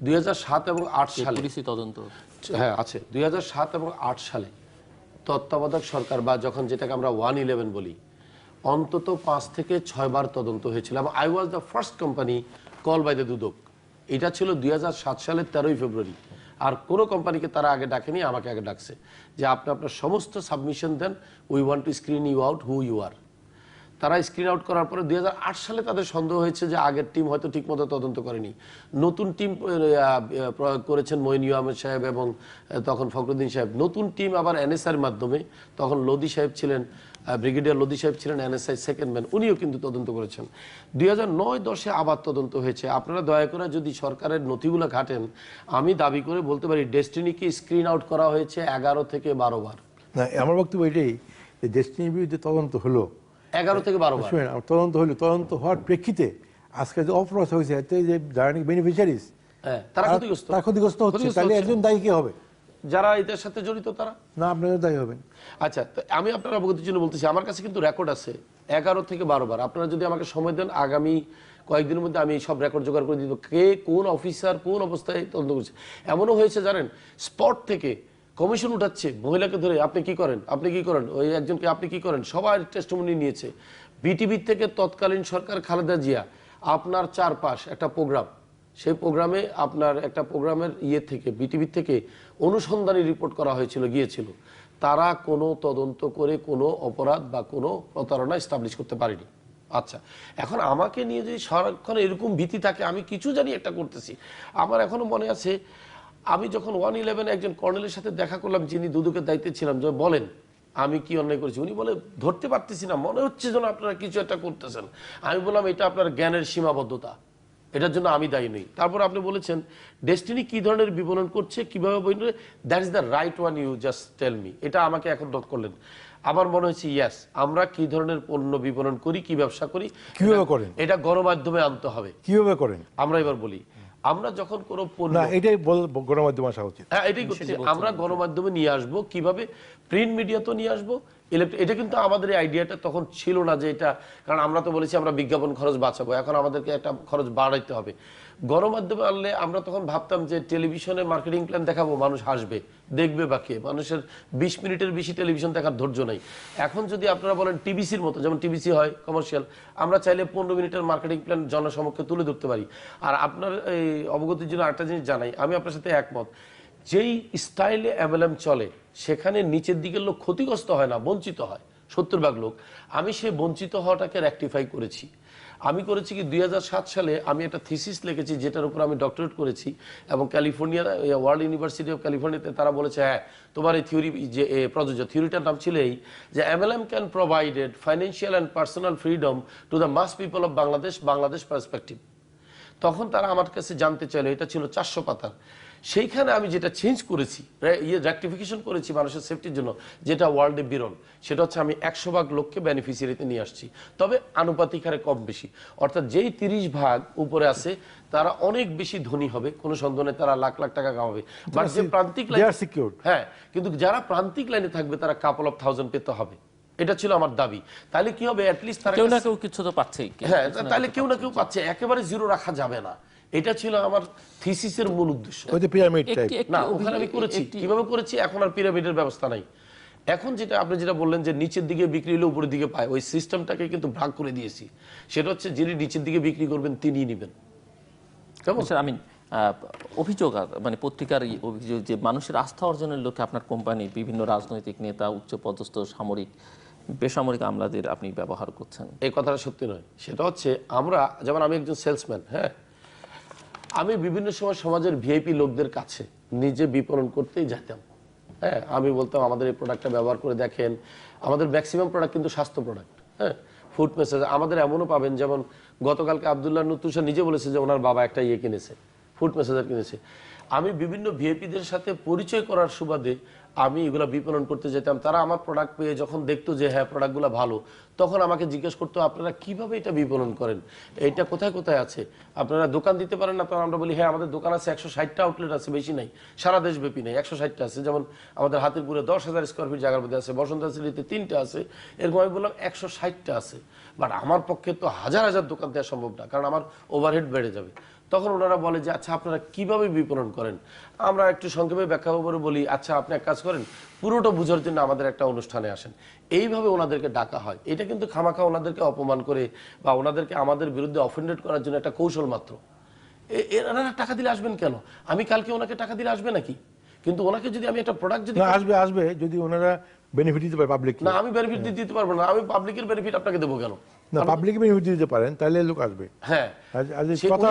2007 এবং 8 সালে পুলিশি তদন্ত, হ্যাঁ আছে, 2007 এবং 8 সালে তত্ত্বাবধায়ক সরকার বা যখন যেটাকে আমরা 111 বলি, অন্তত 5 থেকে 6 বার তদন্ত হয়েছিল। এবং I was the first company call by the Dudok. এটা ছিল 2007 সালের 13ই ফেব্রুয়ারি। আর কোনো কোম্পানিকে তারা আগে ডাকেনি, আমাকে আগে ডাকছে যে আপনি আপনার সমস্ত সাবমিশন দেন, we want to screen you out who you are. তারা স্ক্রিন আউট করার পরে 2008 সালে তাদের সন্দেহ হয়েছে যে আগের টিম হয়তো ঠিকমতো তদন্ত করেনি। নতুন টিম প্রয়োগ করেছেন মঈন আহমেদ সাহেব এবং তখন ফখরুদ্দিন সাহেব। নতুন টিম আবার এনএসআইয়ের মাধ্যমে, তখন লোদি সাহেব ছিলেন, ব্রিগেডিয়ার লোদি সাহেব ছিলেন এনএসআই সেকেন্ড ম্যান, উনিও কিন্তু তদন্ত করেছেন। 2009-10-এ আবার তদন্ত হয়েছে। আপনারা দয়া করে যদি সরকারের নথিগুলো ঘাটেন, আমি দাবি করে বলতে পারি ডেস্টিনিকে স্ক্রিন আউট করা হয়েছে 11 থেকে 12 বার। না, আমার বক্তব্য এটাই যে ডেস্টিনির বিরুদ্ধে তদন্ত হলো 11 থেকে 12 বার। তদন্ত হলো, তদন্ত হওয়ার প্রেক্ষিতে আজকে যে অপরাধ হয়েছে এতে যে ডাইরেক্ট বেনিফিশিয়ারিজ তারা ক্ষতিগ্রস্ত হচ্ছে, তাহলে একজন দায়ী কে হবে? যারা এটার সাথে জড়িত তারা। না, আপনারা দায়ী হবেন। আচ্ছা, আমি আপনার অবগতির জন্য বলতেছি, আমার কাছে কিন্তু রেকর্ড আছে 11 থেকে 12 বার। আপনারা যদি আমাকে সময় দেন, আগামী কয়েকদিনের মধ্যে আমি সব রেকর্ড জোগাড় করে দিব, কে কোন অফিসার কোন অবস্থায় তদন্ত করছে। এমনও হয়েছে জানেন, স্পট থেকে কমিশন উঠাচ্ছে মহিলাকে ধরে, আপনি কি করেন, আপনি কি করেন, ওই একজনকে আপনি কি করেন, সবার টেস্টিমনি নিয়েছে। বিটিভি থেকে তৎকালীন সরকার খালেদা জিয়া আপনার চারপাশ একটা প্রোগ্রাম, সেই প্রোগ্রামে আপনার একটা প্রোগ্রামের থেকে বিটিভি থেকে অনুসন্ধানী রিপোর্ট করা হয়েছিল, গিয়েছিল। তারা কোনো তদন্ত করে কোনো অপরাধ বা কোনো প্রতারণা এস্টাবলিশ করতে পারেনি। আচ্ছা, এখন আমাকে নিয়ে যদি সারাক্ষণ এরকম ভীতি থাকে, আমি কিছু জানি একটা করতেছি। আমার এখনো মনে আছে, আমি যখন 111 একজন কর্নেলের সাথে দেখা করলাম, যিনি দুদকের দায়িত্বে ছিলাম, যে বলেন আমি কি অন্যায় করেছি। উনি বলে ধরতে পারতেছি না, মনে হচ্ছে যেন আপনারা কিছু একটা করতেছেন। আমি বললাম এটা আপনার জ্ঞানের সীমাবদ্ধতা, এটার জন্য আমি দায়ী নই। তারপর আপনি বলেছেন ডেস্টিনি কি ধরনের বিবরণ করছে, কিভাবে বলবে, that is the right one, you just tell me. এটা আমাকে এখন নোট করলেন। আমার মনে হচ্ছে ইয়াস, আমরা কি ধরনের পণ্য বিপণন করি, কি ব্যবসা করি, কিভাবে করেন, এটা গণমাধ্যমে আনতে হবে। কিভাবে করেন আমরা এবার বলি, আমরা যখন কোনো পণ্য, এটাই গণমাধ্যমে আসা উচিত। হ্যাঁ, এটাই করতেছি, আমরা গণমাধ্যমে নিয়ে আসবো। কিভাবে? প্রিন্ট মিডিয়া তো নিয়ে আসবো, এটা কিন্তু আমাদের এই আইডিয়াটা তখন ছিল না যে এটা, কারণ আমরা তো বলেছি আমরা বিজ্ঞাপন খরচ বাঁচাবো, এখন আমাদেরকে একটা খরচ বাড়াইতে হবে। গণমাধ্যমে আনলে আমরা তখন ভাবতাম যে টেলিভিশনে মার্কেটিং প্ল্যান দেখাবো, মানুষ হাসবে, দেখবে বাকি, মানুষের 20 মিনিটের বেশি টেলিভিশন দেখার ধৈর্য নাই। এখন যদি আপনারা বলেন টিবিসির মতো, যেমন টিবিসি হয় কমার্শিয়াল, আমরা চাইলে 15 মিনিটের মার্কেটিং প্ল্যান জনসমক্ষে তুলে ধরতে পারি। আর আপনার এই অবগতির জন্য একটা জিনিস জানাই, আমি আপনার সাথে একমত, যেই স্টাইলে MLM চলে সেখানে নিচের দিকের লোক ক্ষতিগ্রস্ত হয় না, বঞ্চিত হয় 70% লোক। আমি সেই বঞ্চিত হওয়াটাকে রেকটিফাই করেছি। আমি করেছি কি, 2007 সালে আমি একটা থিসিস লিখেছি, যেটার উপর আমি ডক্টরেট করেছি, এবং ক্যালিফোর্নিয়ার ওয়ার্ল্ড ইউনিভার্সিটি অফ ক্যালিফোর্নিয়াতে তারা বলেছে হ্যাঁ তোমার এই থিওরি যে প্রযোজ্য। থিওরিটার নাম ছিল এই, যে MLM can provided financial and personal freedom to the mass people of Bangladesh perspective. তখন তারা আমার কাছে জানতে চাইলো, এটা ছিল 400 পাতার। সেইখানে আমি যেটা চেঞ্জ করেছি, রেকটিফিকেশন করেছি মানুষের সেফটির জন্য, যেটা ওয়ার্ল্ডে বিরল, সেটা হচ্ছে আমি 100% লোককে বেনিফিশিয়ারিতে নিয়ে আসছি, তবে আনুপাতিক হারে কম বেশি। অর্থাৎ যেই 30% উপরে আছে তারা অনেক বেশি ধনী হবে, কোনো সন্দেহ নেই, তারা লাখ লাখ টাকা কামাবে। বাট যে প্রান্তিক লাইন, হ্যাঁ, কিন্তু যারা প্রান্তিক লাইনে থাকবে তারা কাপল অফ থাউজেন্ড পেতে হবে। এটা ছিল আমার দাবি। তাহলে কি হবে, অ্যাটলিস্ট তারা কেউ না কেউ কিছু তো পাচ্ছেই। হ্যাঁ, তাহলে কেউ না কেউ পাচ্ছে, একেবারে জিরো রাখা যাবে না। এটা ছিল আমার থিসিসের মূল উদ্দেশ্য। না, ওখানে আমি করেছি, কিভাবে করেছি, এখন আর পিরামিডের ব্যবস্থা নাই। এখন যেটা আপনি যেটা বললেন যে নিচের দিকে বিক্রি হলে উপরের দিকে পায়, ওই সিস্টেমটাকে কিন্তু ভাগ করে দিয়েছি। সেটা হচ্ছে যিনি নিচের দিকে বিক্রি করবেন তিনিই নেবেন। কেমন স্যার? আমিন। অভিযোগ মানে পত্রিকার এই অভিযোগ যে মানুষের আস্থা অর্জনের লক্ষ্যে আপনার কোম্পানি বিভিন্ন রাজনৈতিক নেতা, উচ্চপদস্থ সামরিক বেসামরিক আমলাদের আপনি ব্যবহার করছেন। এই কথাটা সত্যি নয়। সেটা হচ্ছে আমরা যেমন আমি একজন সেলসম্যান, হ্যাঁ, আমি বিভিন্ন সময় সমাজের ভিআইপি লোকদের কাছে নিজে বিপণন করতেই যেতাম। হ্যাঁ, আমি বলতাম আমাদের এই প্রোডাক্টটা ব্যবহার করে দেখেন। আমাদের ম্যাক্সিমাম প্রোডাক্ট কিন্তু স্বাস্থ্য প্রোডাক্ট। হ্যাঁ, ফুড মেসেজ আমাদের এমনও পাবেন, যেমন গতকালকে আব্দুল্লাহ নুতুষা নিজে বলেছে যে ওনার বাবা একটা ইয়ে কিনেছে, ফুড মেসেজার কিনেছে। আমি বিভিন্ন ভিআইপিদের সাথে পরিচয় করার সুবাদে আমি এগুলো বিপণন করতে যেতাম। তারা আমার প্রোডাক্ট পেয়ে যখন দেখতো যে হ্যাঁ প্রোডাক্টগুলো ভালো, তখন আমাকে জিজ্ঞেস করতো আপনারা কিভাবে এটা বিপণন করেন, এইটা কোথায় কোথায় আছে, আপনারা দোকান দিতে পারেন না? তখন আমরা বলি হ্যাঁ আমাদের দোকান আছে, 160টা আউটলেট আছে, বেশি নাই, সারা দেশব্যাপী নেই, 160টা আছে। যেমন আমাদের হাতিরপুরে 10,000 স্কোয়ার ফিট জায়গার মধ্যে আছে, বসন্ত সিটিতে 3টা আছে, এরকম আমি বললাম 160টা আছে। বাট আমার পক্ষে তো হাজার হাজার দোকান দেওয়া সম্ভব না, কারণ আমার ওভারহেড বেড়ে যাবে। তখন ওনারা বলে যে আচ্ছা আপনারা কিভাবে বিপণন করেন? আমরা একটু সংক্ষেপে ব্যাখ্যা করে বলি আচ্ছা আপনি এক কাজ করেন, পুরোটা বোঝার জন্য আমাদের একটা অনুষ্ঠানে আসেন। এইভাবে ওনাদেরকে ডাকা হয়। এটা কিন্তু খামাখা ওনাদেরকে অপমান করে বা ওনাদেরকে আমাদের বিরুদ্ধে অফেন্ডেড করার জন্য একটা কৌশল মাত্র। এনারা টাকা দিলে আসবেন কেন? আমি কালকে ওনাকে টাকা দিলে আসবে নাকি? কিন্তু ওনাকে যদি আমি একটা প্রোডাক্ট যদি আসবে যদি ওনারা বেনিফিট দিতে পারে পাবলিক। না, আমি বেনিফিট দিতে পারবো না। আমি পাবলিকের বেনিফিট আপনাকে দেবো কেন? না, পাবলিক বেনিফিট দিতে পারেন তাহলে লোক আসবে। হ্যাঁ, কথা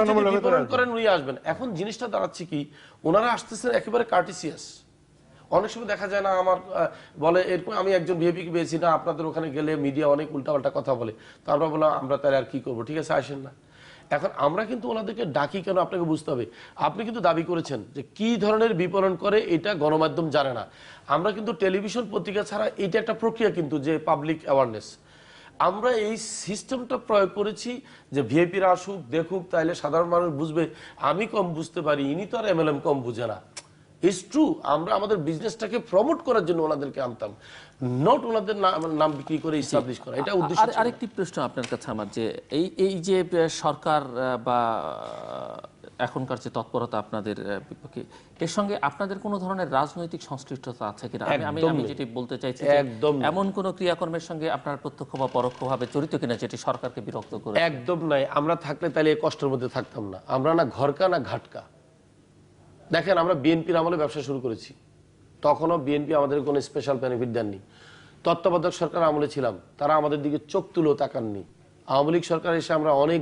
করেন উনি আসবেন। এখন জিনিসটা দাঁড়াচ্ছে কি, ওনারা আসতেছেন একেবারে কার্টিসিয়াস। অনেক সময় দেখা যায় না আমার বলে এরকম আমি একজন ভিআইপি পেয়েছি না, আপনাদের ওখানে গেলে মিডিয়া অনেক উল্টাপাল্টা কথা বলে। তো আমরা বললাম আমরা তাহলে আর কি করবো, ঠিক আছে আসেন না। এখন আমরা কিন্তু ওনাদেরকে ডাকি কেন আপনাকে বুঝতে হবে। আপনি কিন্তু দাবি করেছেন যে কি ধরনের বিপণন করে এটা গণমাধ্যম জানে না। আমরা কিন্তু টেলিভিশন পত্রিকা ছাড়া এটা একটা প্রক্রিয়া কিন্তু যে পাবলিক অ্যাওয়ারনেস, আমরা এই সিস্টেমটা প্রয়োগ করেছি যে ভিআইপিরা আসুক দেখুক, তাইলে সাধারণ মানুষ বুঝবে। আমি কম বুঝতে পারি, ইনি তো আর এমএলএম কম বুঝে না। ইটস ট্রু, আমরা আমাদের বিজনেসটাকে প্রমোট করার জন্য ওনাদেরকে আনতাম, নট ওনাদের নাম বিক্রি করে এস্টাবলিশ করা। এটা উদ্দেশ্য। আরেকটি প্রশ্ন আপনার কাছে আমার, যে এই যে সরকার বা এখনকার যে তৎপরতা আপনাদের বিপক্ষে, এর সঙ্গে আপনাদের কোনো ধরনের রাজনৈতিক সংশ্লিষ্টতা আছে কিনা? আমি যেটি বলতে চাইছি এমন কোন ক্রিয়াকর্মের সঙ্গে আপনার প্রত্যক্ষ বা পরোক্ষভাবে জড়িত কিনা যেটি সরকারকে বিরক্ত করে? একদম নাই। আমরা থাকলে তাহলে এই কষ্টের মধ্যে থাকতাম না। আমরা না ঘরকা না ঘাটকা। দেখেন আমরা বিএনপির আমলে ব্যবসা শুরু করেছি, তখনও বিএনপি আমাদের কোনো স্পেশাল বেনিফিট দেননি। তত্ত্বাবধায়ক সরকার আমলে ছিলাম, তারা আমাদের দিকে চোখ তুলেও তাকাননি। আওয়ামী লীগ সরকার এসে আমরা অনেক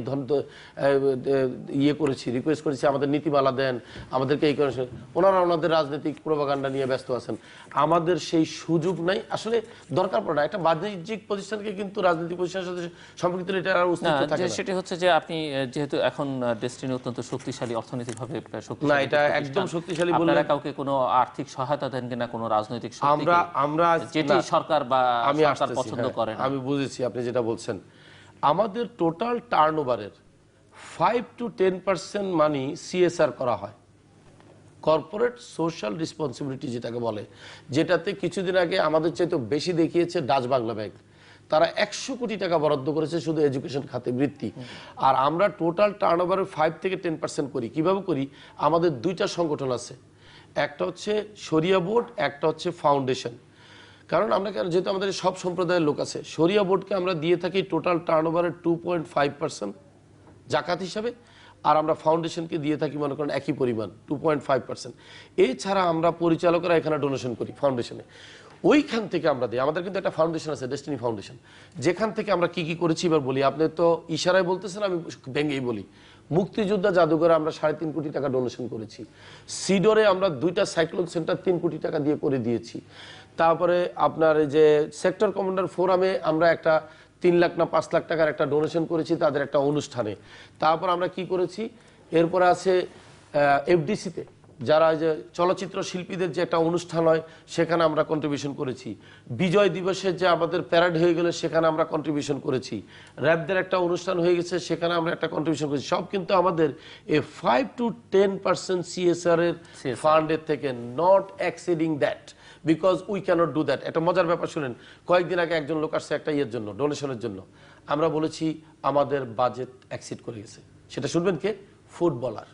ইয়ে করেছি, রিকোয়েস্ট করেছি আমাদের নীতিমালা দেন, আমাদেরকে এই করে। ওনারা ওনাদের রাজনৈতিক প্রোপাগান্ডা নিয়ে ব্যস্ত আছেন। আমাদের সেই সুযোগ নাই, আসলে দরকার পড়ে না। একটা বাণিজ্যিক প্রতিষ্ঠানকে কিন্তু রাজনৈতিক প্রতিষ্ঠানের সাথে সম্পর্কিত এটা আর অস্তিত্ব থাকে না। সেটা হচ্ছে যে আপনি যেহেতু এখন ডেস্টিনি অত্যন্ত শক্তিশালী, অর্থনৈতিকভাবে শক্তিশালী, না এটা একদম শক্তিশালী বলে আপনারা কাউকে কোনো আর্থিক সহায়তা দেন কিনা কোনো রাজনৈতিক শক্তিকে? আমরা যেটি সরকার বা সরকার পছন্দ করে না। আমি বুঝেছি আপনি যেটা বলছেন। আমাদের টোটাল টার্নওভারের 5 to 10% মানি সিএসআর করা হয়, কর্পোরেট সোশ্যাল রেসপন্সিবিলিটি যেটাকে বলে, যেটাতে কিছুদিন আগে আমাদের চাইতে বেশি দেখিয়েছে ডাচ বাংলা ব্যাংক। তারা 100 কোটি টাকা বরাদ্দ করেছে শুধু এডুকেশন খাতে বৃত্তি। আর আমরা টোটাল টার্নওভারের 5 থেকে 10% করি। কিভাবে করি? আমাদের দুইটা সংগঠন আছে, একটা হচ্ছে শরিয়া বোর্ড, একটা হচ্ছে ফাউন্ডেশন। কারণ আমরা যেহেতু আমাদের সব সম্প্রদায়ের লোক আছে, শরিয়া বোর্ডকে আমরা দিয়ে থাকি টোটাল টার্নওভারের 2.5% জাকাত হিসাবে, আর আমরা ফাউন্ডেশনকে দিয়ে থাকি মনে করেন একই পরিমাণ 2.5%। এছাড়া আমরা পরিচালকরা এখানে ডোনেশন করি ফাউন্ডেশনে, ওইখান থেকে আমরা দিই। আমাদের কিন্তু একটা ফাউন্ডেশন আছে, ডেস্টিনি ফাউন্ডেশন, যেখান থেকে আমরা কি কি করেছি এবার বলি। আপনি তো ইশারায় বলতেছেন, আমি ভেঙেই বলি। মুক্তিযোদ্ধা জাদুঘরে আমরা 3.5 কোটি টাকা ডোনেশন করেছি। সিডরে আমরা 2টা সাইক্লোন সেন্টার 3 কোটি টাকা দিয়ে করে দিয়েছি। তারপরে আপনার যে সেক্টর কমান্ডার ফোরামে আমরা একটা 3 লাখ না 5 লাখ টাকার একটা ডোনেশন করেছি তাদের একটা অনুষ্ঠানে। তারপর আমরা কি করেছি, এরপরে আছে এফডিসিতে যারা যে চলচ্চিত্র শিল্পীদের যে একটা অনুষ্ঠান হয় সেখানে আমরা কন্ট্রিবিউশন করেছি। বিজয় দিবসের যে আমাদের প্যারেড হয়ে গেল সেখানে আমরা কন্ট্রিবিউশন করেছি। র্যাবদের একটা অনুষ্ঠান হয়ে গেছে সেখানে আমরা একটা কন্ট্রিবিউশন করেছি। সব কিন্তু আমাদের এই 5 to 10% সিএসআর এর ফান্ডের থেকে, not exceeding that, because we cannot do that. একটা মজার ব্যাপার শুনেন, কয়েকদিন আগে একজন লোক আসছে একটা ইয়ের জন্য, ডোনেশনের জন্য। আমরা বলেছি আমাদের বাজেট এক্সিড করে গেছে। সেটা শুনবেন কে? ফুটবলার,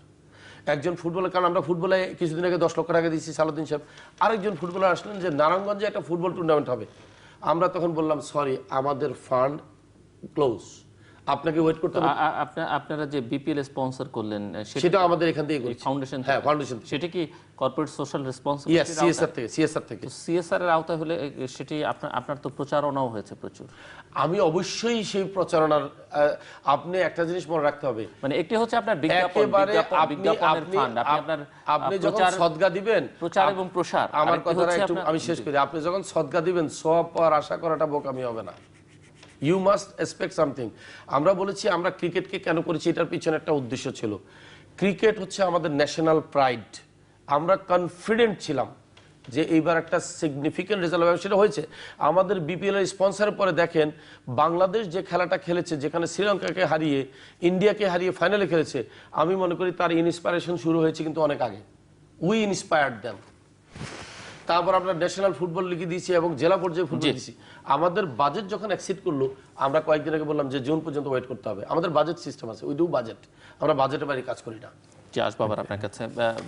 একজন ফুটবলার। কারণ আমরা ফুটবলে কিছুদিন আগে 10 লক্ষ টাকা দিয়েছি সালাউদ্দিন সাহেব। আরেকজন ফুটবলার আসলেন যে নারায়ণগঞ্জে একটা ফুটবল টুর্নামেন্ট হবে। আমরা তখন বললাম সরি, আমাদের ফান্ড ক্লোজ, আপনাকে ওয়েট করতে হবে। আপনারা যে বিপিএল স্পন্সর করলেন সেটা আমাদের এখান থেকে করছি, ফাউন্ডেশন, হ্যাঁ ফাউন্ডেশন, সেটা কি corporate social yes responsibility? CSR থেকে। সিএসআর এর আওতায় হলে সেটি আপনার তো প্রচারণাও হয়েছে প্রচুর। আমি অবশ্যই সেই প্রচারণার, আপনি একটা জিনিস মনে রাখতে হবে, মানে একটি হচ্ছে আপনার বিজ্ঞাপন, একেবারে বিজ্ঞাপনের ফান্ড, আপনি যখন সদকা দিবেন, প্রচার এবং প্রসার। আমার কথাটা একটু আমি শেষ করি, আপনি যখন সদকা দিবেন সওয়াব পাওয়ার আশা করাটা বোকামি হবে না। You must expect something. আমরা বলেছি আমরা ক্রিকেটকে কেন করেছি, এটার পিছনে একটা উদ্দেশ্য ছিল। ক্রিকেট হচ্ছে আমাদের ন্যাশনাল প্রাইড। আমরা কনফিডেন্ট ছিলাম যে এইবার একটা সিগনিফিক্যান্ট রেজাল্ট হবে, সেটা হয়েছে। আমাদের বিপিএল এর স্পন্সরের পরে দেখেন বাংলাদেশ যে খেলাটা খেলেছে, যেখানে শ্রীলঙ্কাকে হারিয়ে ইন্ডিয়াকে হারিয়ে ফাইনালে খেলেছে, আমি মনে করি তার ইন্সপায়ারেশন শুরু হয়েছে কিন্তু অনেক আগে। We inspired them. তারপর আমরা ন্যাশনাল ফুটবল লিগে দিয়েছি এবং জেলা পর্যায়ে ফুটবল দিয়েছি। আমাদের বাজেট যখন এক্সিড করলো, আমরা কয়েকদিন আগে বললাম যে জুন পর্যন্ত ওয়েট করতে হবে। আমাদের বাজেট সিস্টেম আছে, উই ডু বাজেট, আমরা বাজেটের বাইরে কাজ করি না। যে আসবো আবার আপনার কাছে,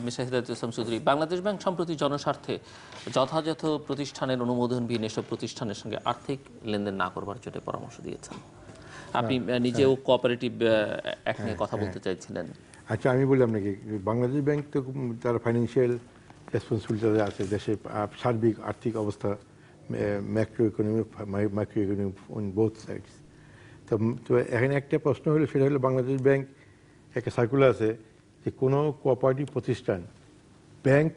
মিস্টার হিদায়াতুল ইসলাম চৌধুরী, বাংলাদেশ ব্যাংক সম্প্রতি জনস্বার্থে যথাযথ প্রতিষ্ঠানের অনুমোদনবিহীন এসব প্রতিষ্ঠানের সঙ্গে আর্থিক লেনদেন না করবার জন্য পরামর্শ দিয়েছেন। আপনি নিজেও কোঅপারেটিভ অ্যাক্ট নিয়ে কথা বলতে চাইছিলেন। আচ্ছা, আমি বললাম নাকি বাংলাদেশ ব্যাংক তো তার ফাইন্যান্সিয়াল রেসপন্সিবিলিটি আছে, দেশের সার্বিক আর্থিক অবস্থা, macro economy, micro economy on both sides. তো এখানে একটা প্রশ্ন হলো, সেটা হলো বাংলাদেশ ব্যাংক একটা সার্কুলার আছে যে কোনো কোঅপারেটিভ প্রতিষ্ঠান ব্যাংক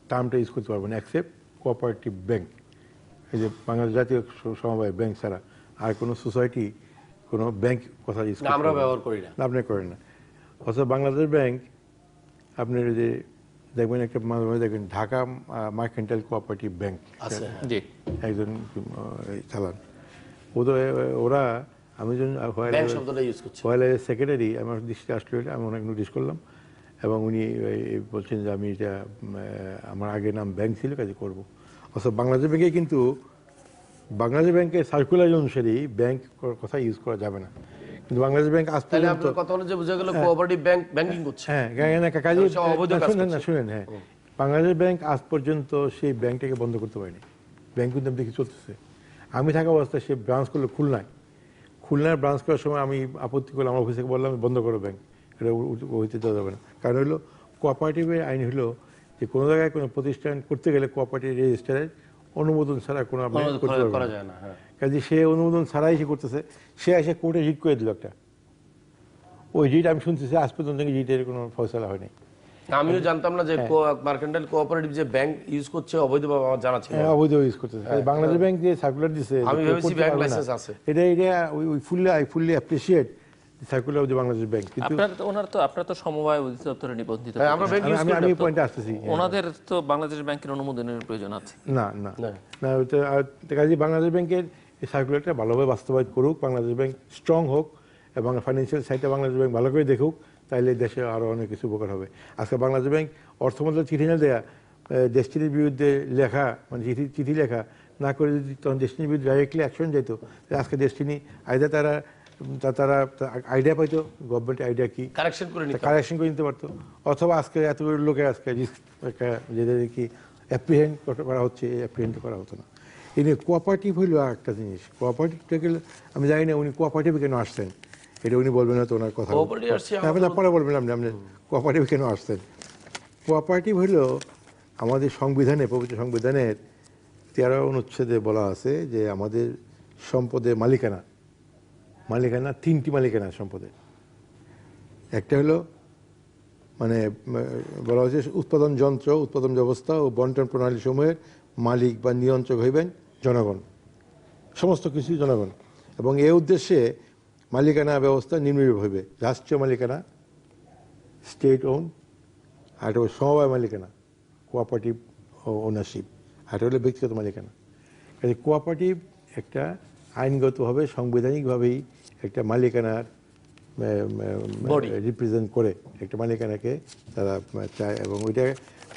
টার্মটা ইউজ করতে পারবে না এক্সেপ্ট কোঅপারেটিভ ব্যাংক। এই যে বাংলাদেশ জাতীয় সমবায় ব্যাংক ছাড়া আর কোনো সোসাইটি কোনো ব্যাংক কথা ইউজ করতে আমরা ব্যবহার করি না, আপনি করেন না। অথচ বাংলাদেশ ব্যাংক আপনি যে দেখবেন একটা মাঝে মাঝে দেখবেন ঢাকা মার্কেন্টাইল কোঅপারেটিভ ব্যাংক আছে, জি, একজন চালান। ওরা আমি যখন ব্যাংক শব্দটা ইউজ করছি, সেক্রেটারি আমার দৃষ্টি আসলে আমি অনেক নোটিস করলাম এবং উনি বলছেন যে আমি এটা আমার আগে নাম ব্যাংক ছিল, কাজে করবো। অথচ বাংলাদেশ ব্যাংকে কিন্তু বাংলাদেশ ব্যাংকের সার্কুলার অনুসারেই ব্যাংক কথা ইউজ করা যাবে না, কিন্তু বাংলাদেশ ব্যাংক আজ তাহলে পর্যন্ত আপনার কথা হলো যে বোঝা গেল কোঅপারেটিভ ব্যাংক ব্যাংকিং করছে। হ্যাঁ, শুনেন, হ্যাঁ, বাংলাদেশ ব্যাংক আজ পর্যন্ত সেই ব্যাংকটাকে বন্ধ করতে পারেনি। ব্যাংক কিন্তু দেখি চলতেছে। আমি থাকা অবস্থায় সে ব্রাঞ্চ করলো খুলনার ব্রাঞ্চ করার সময় আমি আপত্তি করলাম, আমার অফিসে বললাম বন্ধ করো ব্যাংক, এটা হইতে দেওয়া যাবে না। কারণ হলো কোঅপারেটিভের আইন হলো যে কোনো জায়গায় কোনো প্রতিষ্ঠান করতে গেলে কোঅপারেটিভ রেজিস্টারের অনুমোদন ছাড়া কোনো আপনি করতে পারবেন না। কাজে সে অনুমোদন ছাড়াই সে করতেছে। সে এসে কোর্টে রিট করে দিল একটা, ওই রিট আমি শুনতেছি আজ পর্যন্ত রিটের কোনো ফয়সালা হয়নি। আমিও জানতাম না যে মার্কেন্টাইল কোঅপারেটিভ যে ব্যাংক ইউজ করছে অবৈধভাবে, আমার জানা ছিল। হ্যাঁ, অবৈধ ইউজ করতেছে। বাংলাদেশ ব্যাংক যে সার্কুলার দিছে, আমি ভেবেছি ব্যাংক লাইসেন্স আছে। এটা we fully appreciate circular of the Bangladesh bank. কিন্তু আপনার তো সমবায় অধিদপ্তরে নিবন্ধিত, আমরা ব্যাংক ইউজ করি। আমি পয়েন্টে আসতেছি, ওনাদের তো বাংলাদেশ ব্যাংকের অনুমোদনের প্রয়োজন আছে। না না না, কাজে বাংলাদেশ ব্যাংকের এই সার্কুলারটা ভালোভাবে বাস্তবায়ন করুক, বাংলাদেশ ব্যাংক স্ট্রং হোক এবং ফাইন্যান্সিয়াল সাইডটা বাংলাদেশ ব্যাংক ভালো করে দেখুক, তাইলে দেশে আরও অনেক কিছু উপকার হবে। আজকে বাংলাদেশ ব্যাংক অর্থমন্ত্রক চিঠি না দেয়া, দেশটির বিরুদ্ধে লেখা, মানে চিঠি লেখা না করে যদি তখন দেশটির বিরুদ্ধে ডাইরেক্টলি অ্যাকশন যেত, আজকে দেশটিনি আইদা তারা আইডিয়া পাইতো, গভর্নমেন্টের আইডিয়া কি কারেকশন করে নিতে পারতো, অথবা আজকে এতগুলো লোকের আজকে রিস্ক যেদের কি অ্যাপ্রিহেন্ড করা হচ্ছে, অ্যাপ্রিহেন্ড করা হতো না। এই নিয়ে কোঅপারেটিভ হইলো আর একটা জিনিস। কোঅপারেটিভটা গেলে আমি জানি না উনি কোঅপারেটিভে কেন আসছেন, এটা উনি বলবেন না তো ওনার কথা পরে বলবেন আপনি কোঅপারেটিভ কেন আসছেন। কোঅপারেটিভ হইল আমাদের সংবিধানে, পবিত্র সংবিধানের 13 অনুচ্ছেদে বলা আছে যে আমাদের সম্পদের মালিকানা 3টি মালিকানা সম্পদের। একটা হলো মানে বলা হয়েছে উৎপাদন যন্ত্র, উৎপাদন ব্যবস্থা ও বন্টন প্রণালী সমূহের মালিক বা নিয়ন্ত্রক হইবেন জনগণ, সমস্ত কিছু জনগণ। এবং এ উদ্দেশ্যে মালিকানা ব্যবস্থা নিম্নরূপ হইবে: রাষ্ট্রীয় মালিকানা, স্টেট ওন, আর একটা হলো সমবায় মালিকানা, কোঅপারেটিভ ওনারশিপ, আর একটা হলো ব্যক্তিগত মালিকানা। কাজে কোঅপারেটিভ একটা আইনগতভাবে সাংবিধানিকভাবেই একটা মালিকানার রিপ্রেজেন্ট করে, একটা মালিকানাকে তারা চায় এবং ওইটা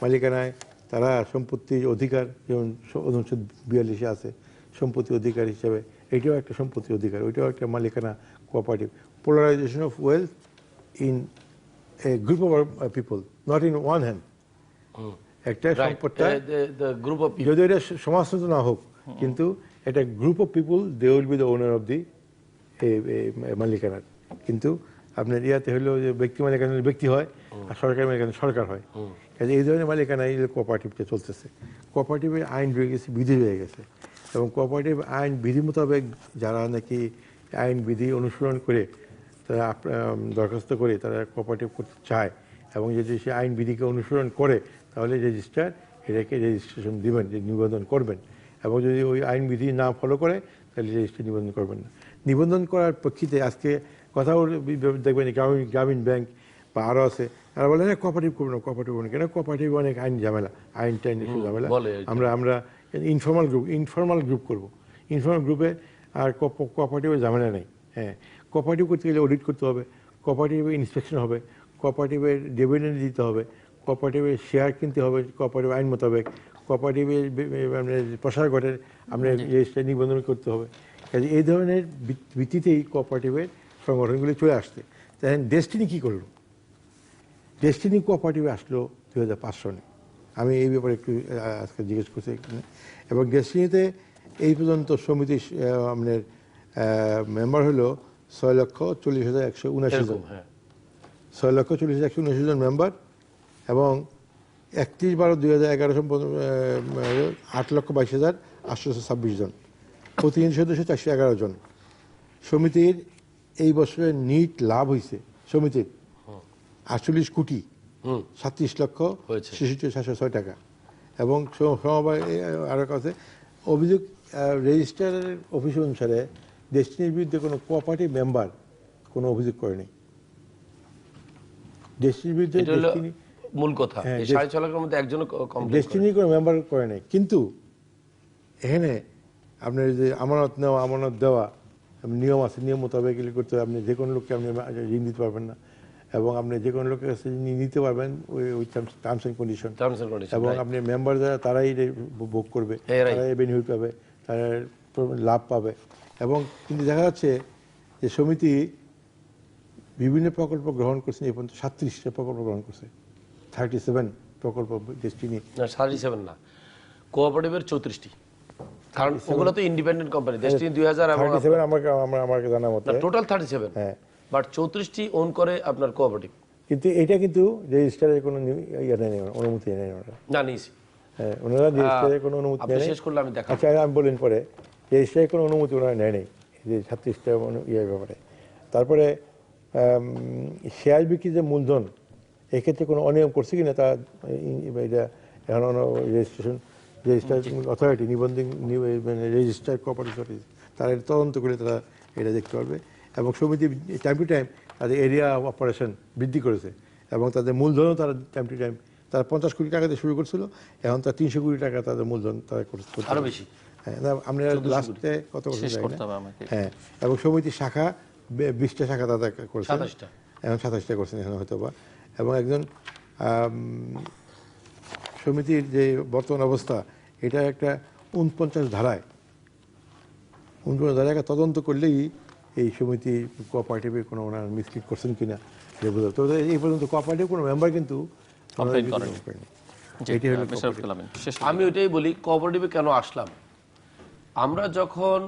মালিকানায় তারা সম্পত্তির অধিকার, যেমন অনুচ্ছেদ 42 আছে সম্পত্তি অধিকার হিসাবে, এইটাও একটা সম্পত্তির অধিকার, ওইটাও একটা মালিকানা cooperative. Polarisation of wealth in a group of people, not in one hand. একটা সম্পদটা যদি এটা সমাজতন্ত্র না হোক, কিন্তু একটা group of people, they will be the owner of the মালিকানার। কিন্তু আপনার ইয়াতে হলো যে ব্যক্তি মালিকানা ব্যক্তি হয় আর সরকারি মালিকানা সরকার হয়। কাজে এই ধরনের মালিকানা এই কোঅপারেটিভটা চলতেছে। কোঅপারেটিভের আইন রয়ে গেছে, বিধি রয়ে গেছে, এবং কোঅপারেটিভ আইন বিধি মোতাবেক যারা নাকি আইন বিধি অনুসরণ করে তারা দরখাস্ত করে তারা কোঅপারেটিভ করতে চায় এবং যদি সে আইন বিধিকে অনুসরণ করে তাহলে রেজিস্ট্রার এটাকে রেজিস্ট্রেশন দিবেন, যে নিবন্ধন করবেন। এবং যদি ওই আইন বিধি না ফলো করে তাহলে রেজিস্ট্রি নিবন্ধন করবেন না। নিবন্ধন করার প্রেক্ষিতে আজকে কথাও দেখবেন গ্রামীণ ব্যাংক বা আরও আছে, তারা বলে না কোঅপারেটিভ করবো না, কোঅপারেটিভ করবো না, কেন কোঅপারেটিভ অনেক আইন ঝামেলা, আইন টাইন একটু ঝামেলা, আমরা ইনফর্মাল গ্রুপ করবো। ইনফর্মাল গ্রুপে আর কোঅপারেটিভের ঝামেলা নেই। হ্যাঁ, কোঅপারেটিভ করতে গেলে অডিট করতে হবে, কোঅপারেটিভে ইন্সপেকশন হবে, কোঅপারেটিভের ডিভিডেন্ড দিতে হবে, কোঅপারেটিভের শেয়ার কিনতে হবে কোঅপারেটিভ আইন মোতাবেক, কোঅপারেটিভের প্রসার ঘটের আপনার রেজিস্ট্রার নিবন্ধন করতে হবে। কাজে এই ধরনের ভিত্তিতেই কোঅপারেটিভের সংগঠনগুলি চলে আসছে। তাই ডেস্টিনি কী করলো? ডেস্টিনি কোঅপারেটিভে আসলো 2005 সনে। আমি এই ব্যাপারে একটু আজকে জিজ্ঞেস করছি এখানে। এবং ডেস্টিনিতে এই পর্যন্ত সমিতির আপনার মেম্বার হলো 6,40,179 জন, 6,40,179 জন মেম্বার, এবং 31/12/2011 8,22,826 জন, প্রতিনিধি সদস্য 411 জন। সমিতির এই বছরের নিট লাভ হয়েছে সমিতির 48,37,66,706 টাকা। এবং সমবায় আরও কাছে অভিযোগ রেজিস্ট্রারের অফিস অনুসারে ডেস্টিনির বিরুদ্ধে কোনো কোঅপারেটিভ মেম্বার কোনো অভিযোগ করেনি। ডেস্টিনির বিরুদ্ধে মূল কথা, 6.5 লাখের মধ্যে একজনও ডেস্টিনি কোনো মেম্বার করে নাই। কিন্তু এখানে আপনার যে আমানত নেওয়া আমানত দেওয়া নিয়ম আছে, নিয়ম মোতাবেক এগুলি করতে হবে। আপনি যে কোনো লোককে আপনি ঋণ দিতে পারবেন না, এবং আপনি যে কোনো লোকের কাছে নিতে পারবেন ওই টার্মস অ্যান্ড কন্ডিশন, এবং আপনি মেম্বার যারা তারাই ভোগ করবে, তারাই বেনিফিট পাবে, তারা লাভ পাবে। এবং কিন্তু দেখা যাচ্ছে যে সমিতি বিভিন্ন প্রকল্প গ্রহণ করছে, এই পর্যন্ত 37টা প্রকল্প গ্রহণ করছে, 37 প্রকল্প ডেস্টিনি। না 37 না, কোঅপারেটিভের 34টি, কারণ ওগুলো তো ইন্ডিপেন্ডেন্ট কোম্পানি। ডেস্টিনি 2000 এবং 37 আমাকে জানা মতে টোটাল 37। হ্যাঁ, বাট 34টি ওন করে আপনার কোঅপারেটিভ। কিন্তু এটা কিন্তু রেজিস্ট্রারের কোনো অনুমতি নেই ওনারা। না নিয়েছি, হ্যাঁ, ওনারা রেজিস্ট্রারের কোনো অনুমতি নেই। শেষ করলে আমি দেখা। আচ্ছা, আমি বলেন পরে রেজিস্ট্রারের কোনো অনুমতি ওনারা নেয় নেই যে 36টা ব্যাপারে। তারপরে শেয়ার বিক্রি যে মূলধন, এক্ষেত্রে কোনো অনিয়ম করছে কিনা তা এটা এখন রেজিস্ট্রার অথরিটি নিবন্ধন রেজিস্ট্রার কোঅপারেটিভ তারা তদন্ত করে তারা এটা দেখতে পারবে। এবং সমিতি টাইম টু টাইম তাদের এরিয়া অফ অপারেশন বৃদ্ধি করেছে, এবং তাদের মূলধনও তারা টাইম টু টাইম, তারা 50 কোটি টাকা দিয়ে শুরু করছিল, এখন তারা 300 কোটি টাকা তাদের মূলধন তারা করছে, আরো বেশি। হ্যাঁ, আমরা লাস্টে কত করতে চাই না। হ্যাঁ, এবং সমিতির শাখা 20টা শাখা তাদের করছে, এখন 27টা করছেন এখন হয়তো বা। এবং একজন সমিতির যে বর্তমান অবস্থা, এটা একটা 49 ধারায় একটা তদন্ত করলেই এই সমিতি কোঅপারেটিভে কোনো ওনারা মিসলিড করছেন কিনা বোঝা। তো এই পর্যন্ত কোঅপারেটিভ কোনো মেম্বার কিন্তু করেনি। আমি ওইটাই বলি, কোঅপারেটিভে কেন আসলাম। আমরা যখন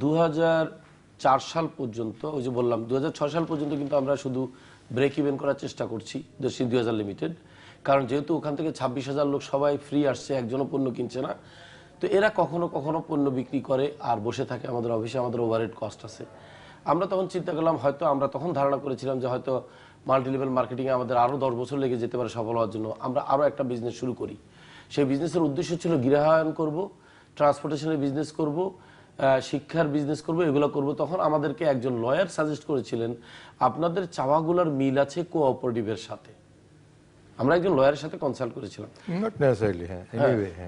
2004 সাল পর্যন্ত, ওই যে বললাম 2006 সাল পর্যন্ত কিন্তু আমরা শুধু ব্রেক ইভেন করার চেষ্টা করছি ডেস্টিনি 2000 লিমিটেড, কারণ যেহেতু ওখান থেকে 26,000 লোক সবাই ফ্রি আসছে, একজনও পণ্য কিনছে না। তো এরা কখনো কখনো পণ্য বিক্রি করে আর বসে থাকে আমাদের অফিসে, আমাদের ওভারহেড কস্ট আছে। আমরা তখন চিন্তা করলাম, হয়তো আমরা তখন ধারণা করেছিলাম যে হয়তো মাল্টি লেভেল মার্কেটিংয়ে আমাদের আরও 10 বছর লেগে যেতে পারে সফল হওয়ার জন্য, আমরা আরও একটা বিজনেস শুরু করি। সেই বিজনেসের উদ্দেশ্য ছিল গৃহায়ন করব, ট্রান্সপোর্টেশনের বিজনেস করব, শিক্ষার বিজনেস করব, এগুলো করব। তখন আমাদেরকে একজন লয়ার সাজেস্ট করেছিলেন, আপনাদের চাওয়াগুলোর মিল আছে কোঅপারেটিভের সাথে। আমরা একজন লয়ারের সাথে কনসাল্ট করেছিলাম,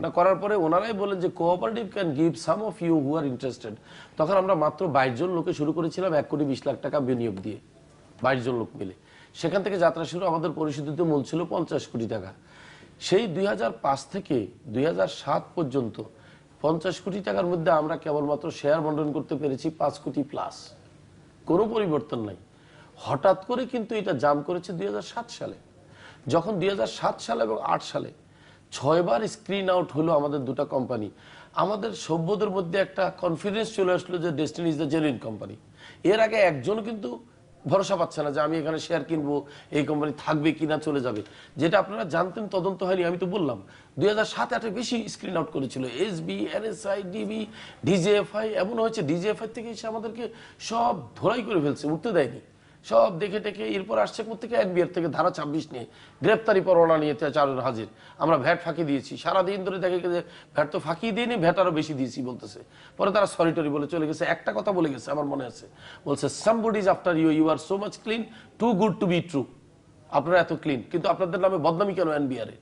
না করার পরে ওনারাই বলেন যে cooperative can give some of you who are interested. তখন আমরা মাত্র 22 জন লোকে শুরু করেছিলাম, 1,20,00,000 টাকা বিনিয়োগ দিয়ে, 22 জন লোক মিলে। সেখান থেকে যাত্রা শুরু। আমাদের পরিশোধিত মূল ছিল 50 কোটি টাকা। সেই 2005 থেকে 2007 পর্যন্ত 50 কোটি টাকার মধ্যে আমরা কেবলমাত্র শেয়ার বন্টন করতে পেরেছি 5 কোটি প্লাস, কোনো পরিবর্তন নাই। হঠাৎ করে কিন্তু এটা জাম্প করেছে 2007 সালে, যখন 2007 সাল এবং 8 সালে 6 বার স্ক্রিন আউট হলো আমাদের দুটো কোম্পানি। আমাদের সভ্যদের মধ্যে একটা কনফিডেন্স চলে আসলো যে destiny is the genuine company. এর আগে একজন কিন্তু ভরসা পাচ্ছে না যে আমি এখানে শেয়ার কিনবো, এই কোম্পানি থাকবে কিনা চলে যাবে। যেটা আপনারা জানতেন, তদন্ত হয়নি, আমি তো বললাম 2007-8 বেশি স্ক্রিন আউট করেছিল এসবি, এনএসআই, ডিবি, ডিজিএফআই। এমন হয়েছে ডিজিএফআই থেকে এসে আমাদেরকে সব ধরাই করে ফেলছে, উঠতে দেয়নি, সব দেখে টেকে। এরপর আসছে থেকে এনবিআর থেকে ধারা 26 নিয়ে গ্রেপ্তারি পরোয়ানা নিয়ে 4 জন হাজির। আমরা ভ্যাট ফাঁকি দিয়েছি, সারাদিন ধরে দেখে যে ভ্যাট তো ফাঁকি দিইনি, ভ্যাট আরো বেশি দিয়েছি বলতেছে। পরে তারা সরিটরি বলে চলে গেছে। একটা কথা বলে গেছে, আমার মনে আছে, বলছে somebody is after you, you are so much clean, too good to be true। আপনারা এত ক্লিন, কিন্তু আপনাদের নামে বদনামি কেন এনবিআর এ?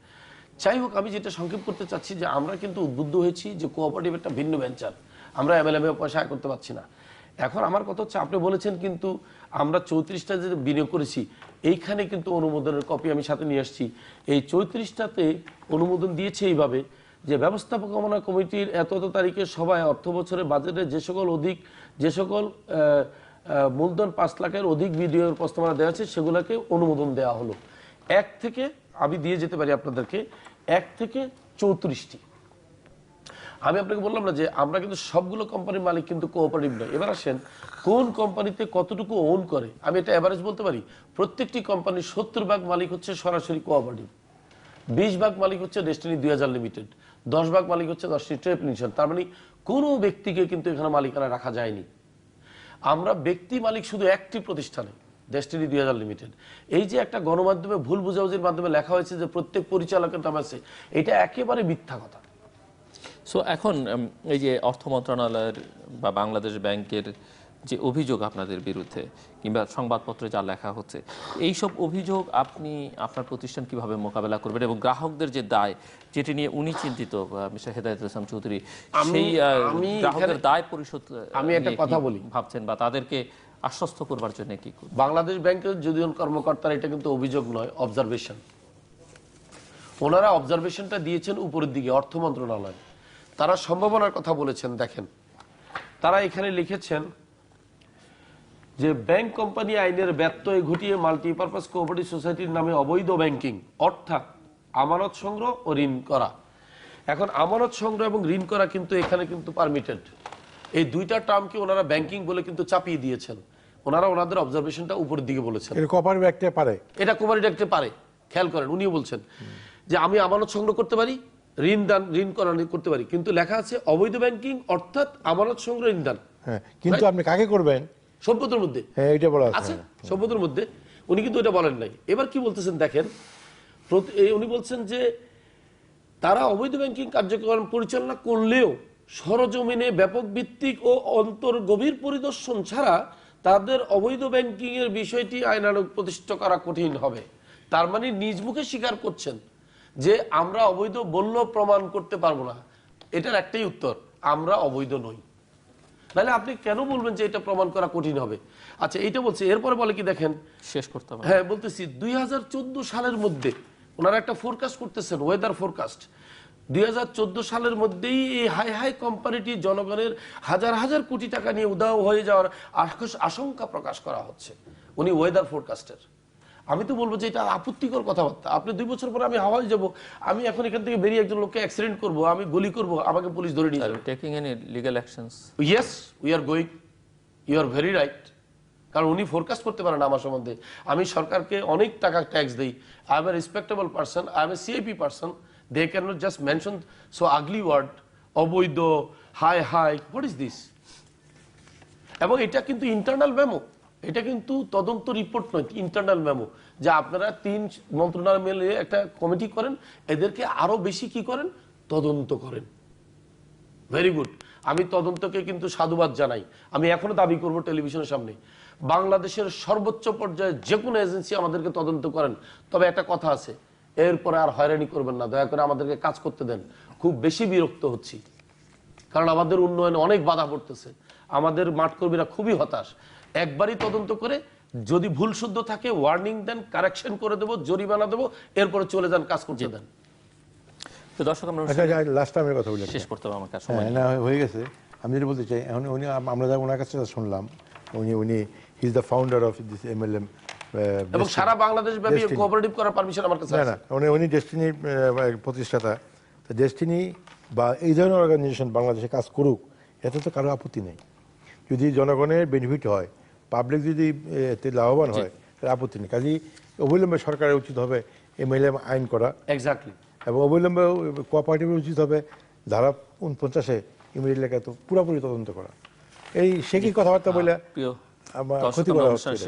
যাই হোক, আমি যেটা সংক্ষেপ করতে চাচ্ছি যে আমরা কিন্তু উদ্বুদ্ধ হয়েছি যে কোঅপারেটিভ একটা ভিন্ন ভেঞ্চার, আমরা এমএলএম পয়সা আয় করতে পারছি না। এখন আমার কথা হচ্ছে, আপনি বলেছেন কিন্তু আমরা 34টা যে বিনিয়োগ করেছি, এইখানে কিন্তু অনুমোদনের কপি আমি সাথে নিয়ে আসছি। এই 34টাতে অনুমোদন দিয়েছে এইভাবে যে ব্যবস্থাপনা কমিটির এত তারিখে সভায় অর্থ বছরের বাজেটে যে সকল মূলধন 5 লাখের অধিক বিনিয়োগের প্রস্তাবনা দেওয়া আছে সেগুলোকে অনুমোদন দেওয়া হলো। 1 থেকে আমি দিয়ে যেতে পারি আপনাদেরকে, 1 থেকে 34টি। আমি আপনাকে বললাম না যে আমরা কিন্তু সবগুলো কোম্পানির মালিক কিন্তু কোঅপারেটিভ নয়। এবার আসেন কোন কোম্পানিতে কতটুকু ওন করে, আমি এটা এভারেজ বলতে পারি। প্রত্যেকটি কোম্পানির 70% মালিক হচ্ছে সরাসরি কোঅপারেটিভ, 20% মালিক হচ্ছে ডেস্টিনি 2000 লিমিটেড, 10% মালিক হচ্ছে ডেস্টিনি ট্রেড ইউনিয়ন। তার মানে কোনো ব্যক্তিকে কিন্তু এখানে মালিকানা রাখা যায়নি। আমরা ব্যক্তি মালিক শুধু একটি প্রতিষ্ঠানে, ডেস্টিনি 2000 লিমিটেড। এই যে একটা গণমাধ্যমে ভুল বুঝাবুঝির মাধ্যমে লেখা হয়েছে যে প্রত্যেক পরিচালকের নাম আছে, এটা একেবারে মিথ্যা কথা। সো এখন এই যে অর্থ মন্ত্রণালয়ের বা বাংলাদেশ ব্যাংকের যে অভিযোগ আপনাদের বিরুদ্ধে কিংবা সংবাদপত্রে যা লেখা হচ্ছে, এইসব অভিযোগ আপনি আপনার প্রতিষ্ঠান কিভাবে মোকাবেলা করবেন এবং গ্রাহকদের যে দায় যেটি নিয়ে উনি চিন্তিত মিস্টার হেদায়েতুল ইসলাম চৌধুরী, সেই গ্রাহকদের দায় পরিশোধ আমি একটা কথা বলি ভাবছেন বা তাদেরকে আশ্বস্ত করবার জন্য কি করবেন? বাংলাদেশ ব্যাংকের যদিও কর্মকর্তারা, এটা কিন্তু অভিযোগ নয়, অবজারভেশন। ওনারা অবজারভেশনটা দিয়েছেন উপরের দিকে অর্থ মন্ত্রণালয়, তারা সম্ভাবনার কথা বলেছেন। দেখেন, তারা এখানে লিখেছেন যে ব্যাংক কোম্পানি আইনের ব্যত্যয় ঘটিয়ে মাল্টিপারপাস কোঅপারেটিভ সোসাইটির নামে অবৈধ ব্যাংকিং, অর্থাৎ আমানত সংগ্রহ ও ঋণ করা। এখন আমানত সংগ্রহ এবং ঋণ করা কিন্তু এখানে কিন্তু পারমিটেড। এই দুইটা টার্মকে ওনারা ব্যাংকিং বলে কিন্তু চাপিয়ে দিয়েছেন। ওনারা ওনাদের অবজারভেশনটা উপরের দিকে বলেছেন। এটা কোঅপারেটিভ অ্যাক্টে পারে, এটা কোঅপারেটিভ অ্যাক্টে পারে। খেয়াল করেন, উনিও বলছেন যে আমি আমানত সংগ্রহ করতে পারি, ঋণ করা করতে পারি, কিন্তু লেখা আছে অবৈধ ব্যাংকিং অর্থাৎ আমানত সংগ্রহ, ঋণ দান। হ্যাঁ, কিন্তু আপনি কাকে করবেন সভ্যতার মধ্যে, হ্যাঁ এটা বলা আছে সভ্যতার মধ্যে, উনি কিন্তু এটা বলেন নাই। এবার কি বলতেছেন দেখেন, উনি বলছেন যে তারা অবৈধ ব্যাংকিং কার্যক্রম পরিচালনা করলেও সরজমিনে ব্যাপক ভিত্তিক ও অন্তর গভীর পরিদর্শন ছাড়া তাদের অবৈধ ব্যাংকিং এর বিষয়টি আইনানুগ প্রতিষ্ঠা করা কঠিন হবে। তার মানে নিজ মুখে স্বীকার করছেন যে আমরা অবৈধ বললেও প্রমাণ করতে পারবো না। এটার একটাই উত্তর, আমরা অবৈধ নই। তাহলে আপনি কেন বলবেন যে এটা প্রমাণ করা কঠিন হবে? আচ্ছা, এইটা বলছে। এরপরে বলে কি দেখেন, শেষ করতে হবে। হ্যাঁ বলতেছি, 2014 সালের মধ্যে ওনারা একটা ফোরকাস্ট করতেছেন, ওয়েদার ফোরকাস্ট। 2014 সালের মধ্যেই এই হাই কোম্পানিটি জনগণের হাজার হাজার কোটি টাকা নিয়ে উধাও হয়ে যাওয়ার আশঙ্কা প্রকাশ করা হচ্ছে। উনি ওয়েদার ফোরকাস্টের। আমি তো বলবো যে এটা আপত্তিকর কথাবার্তা। আপনি 2 বছর পরে আমি হাওয়ায় যাব, আমি এখন এখান থেকে বেরিয়ে একজন লোককে অ্যাক্সিডেন্ট করবো, আমি গুলি করব, আমাকে পুলিশ ধরে নিয়ে যাবে। Taking any legal actions? Yes, we are going, you are very right. কারণ উনি ফোরকাস্ট করতে পারেন আমার সম্বন্ধে। আমি সরকারকে অনেক টাকা ট্যাক্স দিই, I am a respectable person, I am a CIP person. They can not just mention so ugly word, অবৈধ, হাই, হোয়াট ইজ দিস? এবং এটা কিন্তু ইন্টারনাল মেমো, এটা কিন্তু তদন্ত রিপোর্ট নয়, ইন্টারনাল মেমো, যে আপনারা 3 মন্ত্রণালয় মিলে একটা কমিটি করেন, এদেরকে আরো বেশি কি করেন, তদন্ত করেন। ভেরি গুড, আমি তদন্তকে কিন্তু সাধুবাদ জানাই। আমি এখনো দাবি করব টেলিভিশনের সামনে, বাংলাদেশের সর্বোচ্চ পর্যায়ে যে কোনো এজেন্সি আমাদেরকে তদন্ত করেন। তবে একটা কথা আছে, এরপরে আর হয়রানি করবেন না, দয়া করে আমাদেরকে কাজ করতে দেন। খুব বেশি বিরক্ত হচ্ছি, কারণ আমাদের উন্নয়নে অনেক বাধা পড়তেছে। আমাদের মাঠকর্মীরা খুবই হতাশ। একবারই তদন্ত করে যদি ভুল শুদ্ধ থাকে ওয়ার্নিং দেন, কারেকশন করে দেবো, জরিমানা দেবো, এরপরে চলে যান, কাজ করতে দেন। তো দর্শক, আমরা লাস্ট টাইমের কথা বলি, শেষ করতে হবে, আমার কাছে না হয়ে গেছে। আমি যেটা বলতে চাই, এখন উনি, আমরা যা ওনার কাছে শুনলাম, উনি he is the founder of this MLM এবং সারা বাংলাদেশ ব্যাপী কোঅপারেটিভ করার পারমিশন আমার কাছে না আছে। না উনি ডেস্টিনির প্রতিষ্ঠাতা, তো ডেস্টিনি বা এই ধরনের অর্গানাইজেশন বাংলাদেশে কাজ করুক, এতে তো কারো আপত্তি নেই। যদি জনগণের বেনিফিট হয়, পাবলিক যদি এতে লাভবান হয়, তার আপত্তি নেই। কাজেই অবিলম্বে সরকারের উচিত হবে MLM আইন করা, এক্স্যাক্টলি, এবং অবিলম্বে কোঅপারেটিভের উচিত হবে ধারা 49-এ ইমিডিয়েট লেখা তো পুরোপুরি তদন্ত করা। এই সে কি কথাবার্তা বলে প্রিয় আমার দর্শক, ক্ষতি আমরা করা অনুষ্ঠানের হচ্ছে।